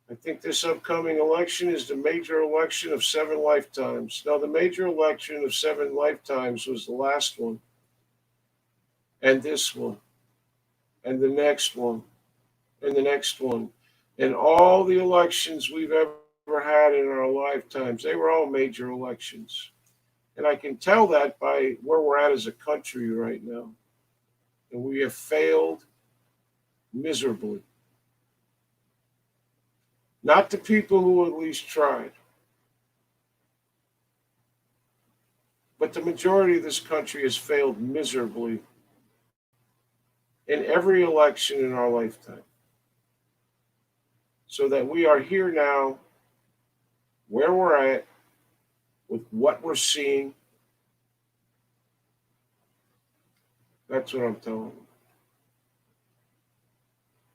I think this upcoming election is the major election of 7 lifetimes. Now, the major election of 7 lifetimes was the last one, and this one, and the next one, and the next one. And all the elections we've ever had in our lifetimes, they were all major elections. And I can tell that by where we're at as a country right now. And we have failed miserably. Not the people who at least tried. But the majority of this country has failed miserably in every election in our lifetime. So that we are here now where we're at, with what we're seeing. That's what I'm telling you.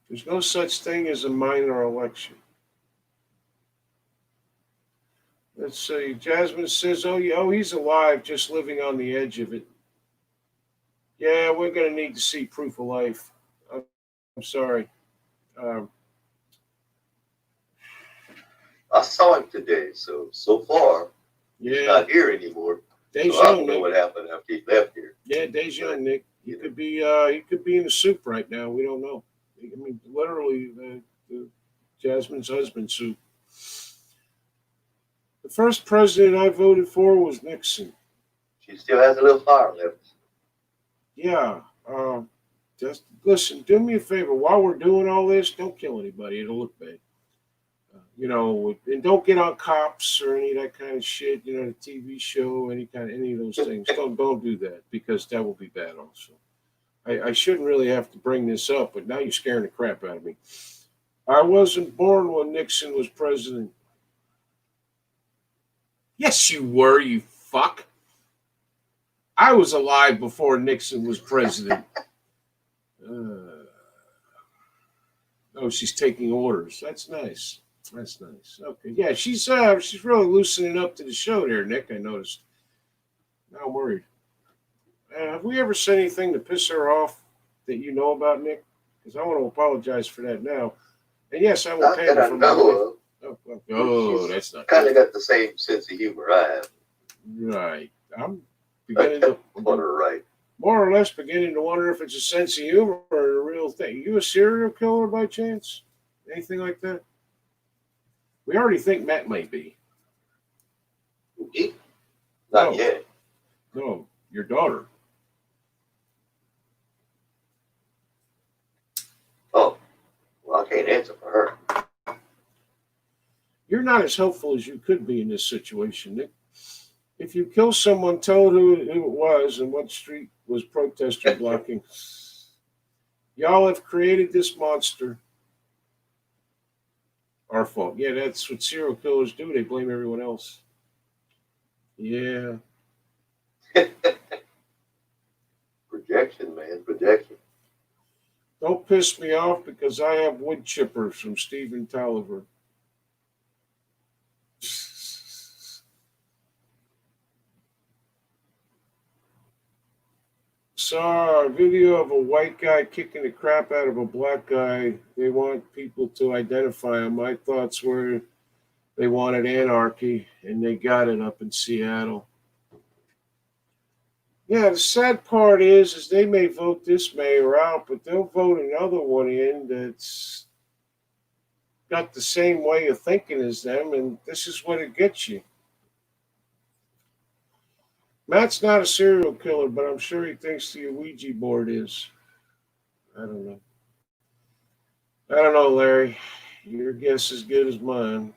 There's no such thing as a minor election. Let's see. Jasmine says, oh, he's alive, just living on the edge of it. Yeah, we're going to need to see proof of life. I'm sorry. I saw him today, so far he's Yeah, not here anymore. So I Dejan, don't know Nick. what happened after he left here. Yeah, Dejan, Nick. He could be in a soup right now. We don't know. I mean, literally, the Jasmine's husband soup. The first president I voted for was Nixon. She still has a little fire left. Yeah. Just listen. Do me a favor. While we're doing all this, don't kill anybody. It'll look bad. And don't get on cops or any of that kind of shit. The TV show, any of those things. Don't do that, because that will be bad. Also, I shouldn't really have to bring this up, but now you're scaring the crap out of me. I wasn't born when Nixon was president. Yes, you were, you fuck. I was alive before Nixon was president. Oh, she's taking orders. That's nice. That's nice. Okay, yeah, she's really loosening up to the show there, Nick. I noticed. Now I'm worried. Have we ever said anything to piss her off that you know about, Nick? Because I want to apologize for that now. And yes, I will Not pay that her I for my know life. of. Oh, that's not Kind good. of got the same sense of humor I have. Right. I'm I beginning put to her right. more or less beginning to wonder if it's a sense of humor or a real thing. You a serial killer by chance? Anything like that? We already think Matt may be. Me? Not No. yet. No, your daughter. Oh, well, I can't answer for her. You're not as helpful as you could be in this situation, Nick. If you kill someone, tell who it was and what street was protester blocking. Y'all have created this monster. Our fault. Yeah, that's what serial killers do. They blame everyone else. Yeah. Projection, man, projection. Don't piss me off because I have wood chippers from Stephen Tolliver. Saw a video of a white guy kicking the crap out of a black guy. They want people to identify him. My thoughts were they wanted anarchy, and they got it up in Seattle. Yeah, the sad part is they may vote this mayor out, but they'll vote another one in that's got the same way of thinking as them, and this is what it gets you. Matt's not a serial killer, but I'm sure he thinks the Ouija board is. I don't know. I don't know, Larry. Your guess is good as mine.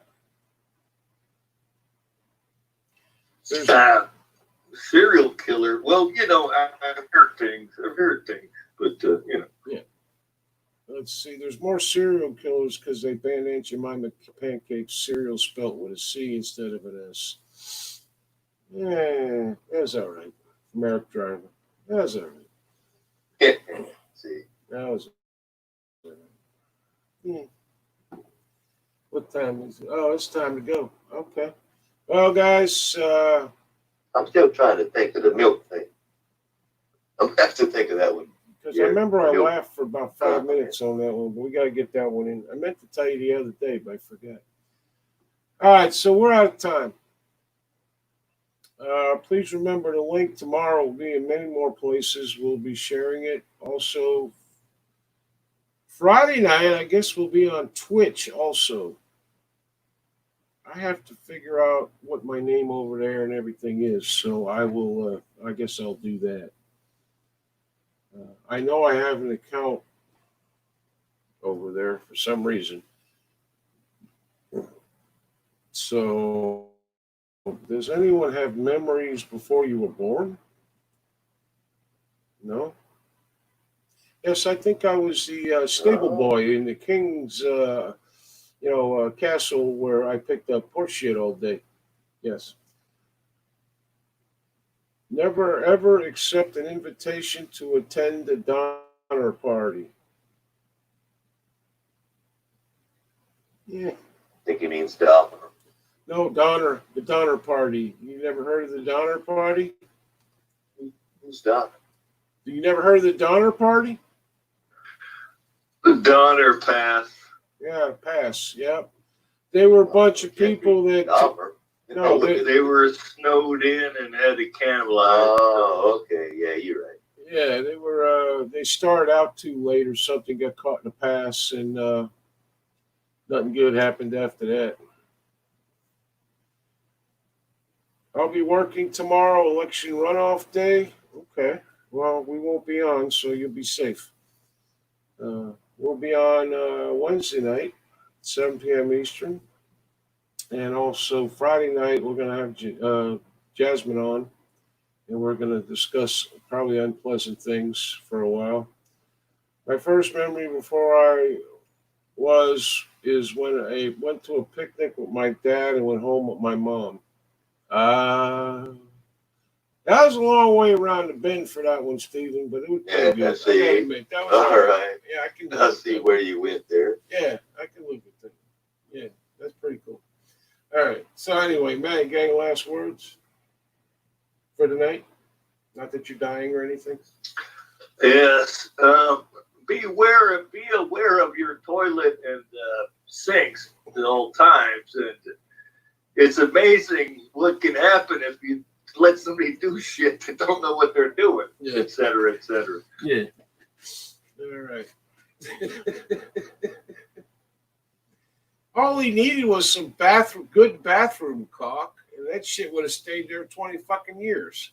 Serial killer. Well, I've heard things. But, Yeah. Let's see. There's more serial killers because they banned Aunt Jemima pancakes, cereal spelt with a C instead of an S. Yeah, that's all right. Merrick Driver. That's all right. See, That was all right. Yeah. What time is it? Oh, it's time to go. Okay. Well, guys, I'm still trying to think of the milk thing. I'm gonna have to think of that one. because I remember I milk. laughed for about 5 minutes on that one, but we got to get that one in. I meant to tell you the other day, but I forgot. All right, so we're out of time. Please remember the link tomorrow will be in many more places. We'll be sharing it. Also, Friday night, I guess we'll be on Twitch also. I have to figure out what my name over there and everything is, so I will. I guess I'll do that. I know I have an account over there for some reason. So, does anyone have memories before you were born? No? Yes, I think I was the stable boy in the King's castle where I picked up horse shit all day. Yes. Never ever accept an invitation to attend a Donner Party. Yeah. I think he means Donner. No, Donner, the Donner Party. You never heard of the Donner Party? Who's Donner? You never heard of the Donner Party? The Donner Pass. Yeah, pass. Yep. They were a bunch of people that. Donner. No, They were snowed in and had to cannibalize. Oh, okay. Yeah, you're right. Yeah, they were. They started out too late or something. Got caught in a pass, and nothing good happened after that. I'll be working tomorrow, election runoff day. Okay. Well, we won't be on, so you'll be safe. We'll be on Wednesday night, 7 p.m. Eastern. And also Friday night, we're going to have Jasmine on. And we're going to discuss probably unpleasant things for a while. My first memory before I is when I went to a picnic with my dad and went home with my mom. That was a long way around the bend for that one, Stephen, but it was pretty good. I see. I gotta admit, that was All right. Yeah, I can. I see where you went there. Yeah, I can live with that. Yeah, that's pretty cool. All right. So anyway, man, you got any last words for tonight? Not that you're dying or anything. Yes. Be aware of your toilet and sinks at all times. And it's amazing what can happen if you let somebody do shit that don't know what they're doing, Yeah. et cetera, et cetera. Yeah. All right. All he needed was some good bathroom caulk, and that shit would have stayed there 20 fucking years.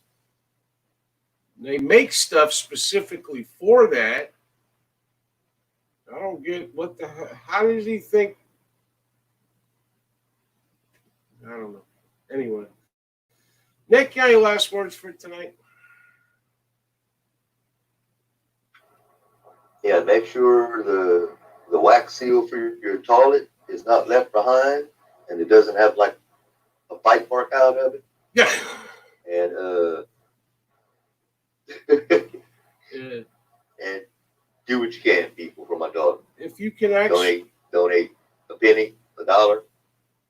They make stuff specifically for that. I don't get what the hell. How did he think? I don't know. Anyway. Nick, any last words for tonight? Yeah, make sure the wax seal for your toilet is not left behind and it doesn't have like a bite mark out of it. Yeah. And Yeah. and do what you can, people, for my daughter. If you can actually. Donate a penny, a dollar,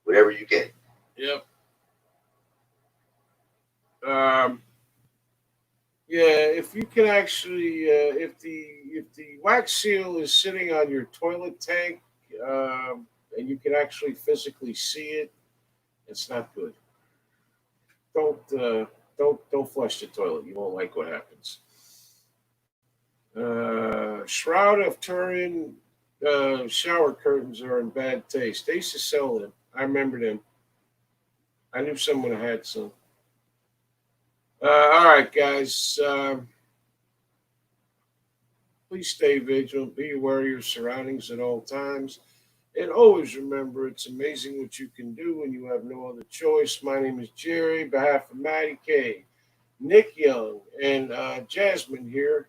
whatever you can. Yep. Yeah, if you can actually, if the wax seal is sitting on your toilet tank, and you can actually physically see it, it's not good. Don't flush the toilet. You won't like what happens. Shroud of Turin shower curtains are in bad taste. They used to sell them. I remember them. I knew someone who had some. All right, guys. Please stay vigilant. Be aware of your surroundings at all times. And always remember, it's amazing what you can do when you have no other choice. My name is Jerry. On behalf of Maddie K, Nick Young, and Jasmine here,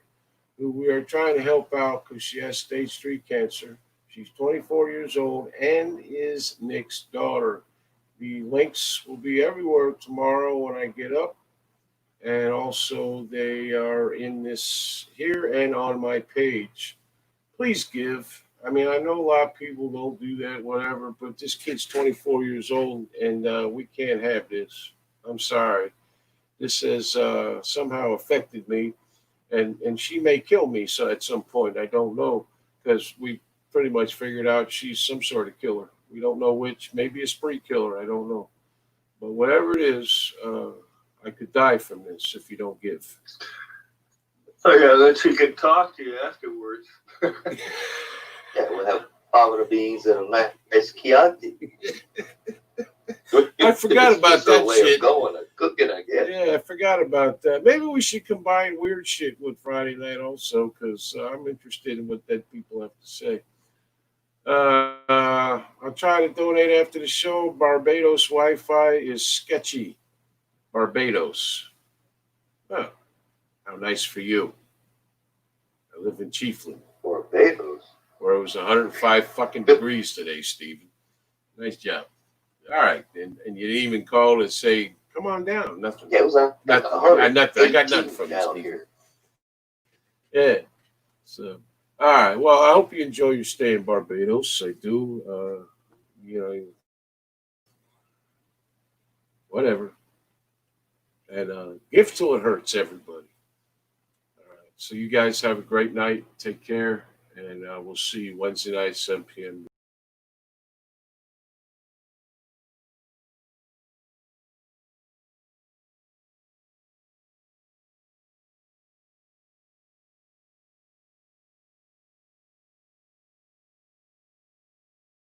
who we are trying to help out because she has stage 3 cancer. She's 24 years old and is Nick's daughter. The links will be everywhere tomorrow when I get up. And also they are in this here and on my page. Please give. I mean, I know a lot of people don't do that, whatever, but this kid's 24 years old and we can't have this. I'm sorry. This has somehow affected me. And she may kill me so at some point. I don't know, because we pretty much figured out she's some sort of killer. We don't know which. Maybe a spree killer. I don't know. But whatever it is, I could die from this if you don't give. Oh yeah, then she can talk to you afterwards. Yeah, we'll have fava beans and a nice Chianti. I forgot about that way shit. Of going, cooking, I guess. Yeah, I forgot about that. Maybe we should combine weird shit with Friday night also, because I'm interested in what that people have to say. I'll try to donate after the show. Barbados Wi-Fi is sketchy. Barbados. Oh, how nice for you. I live in Chiefland, Barbados. where it was 105 fucking degrees today, Stephen. Nice job. All right, and you didn't even call and say, "Come on down." Nothing. Yeah, it was a Nothing. I got 118 nothing from you, down Steve. here. Yeah. So, all right. Well, I hope you enjoy your stay in Barbados. I do. You know, whatever. And give till it hurts, everybody. All right. So you guys have a great night. Take care, and we'll see you Wednesday night, 7 p.m.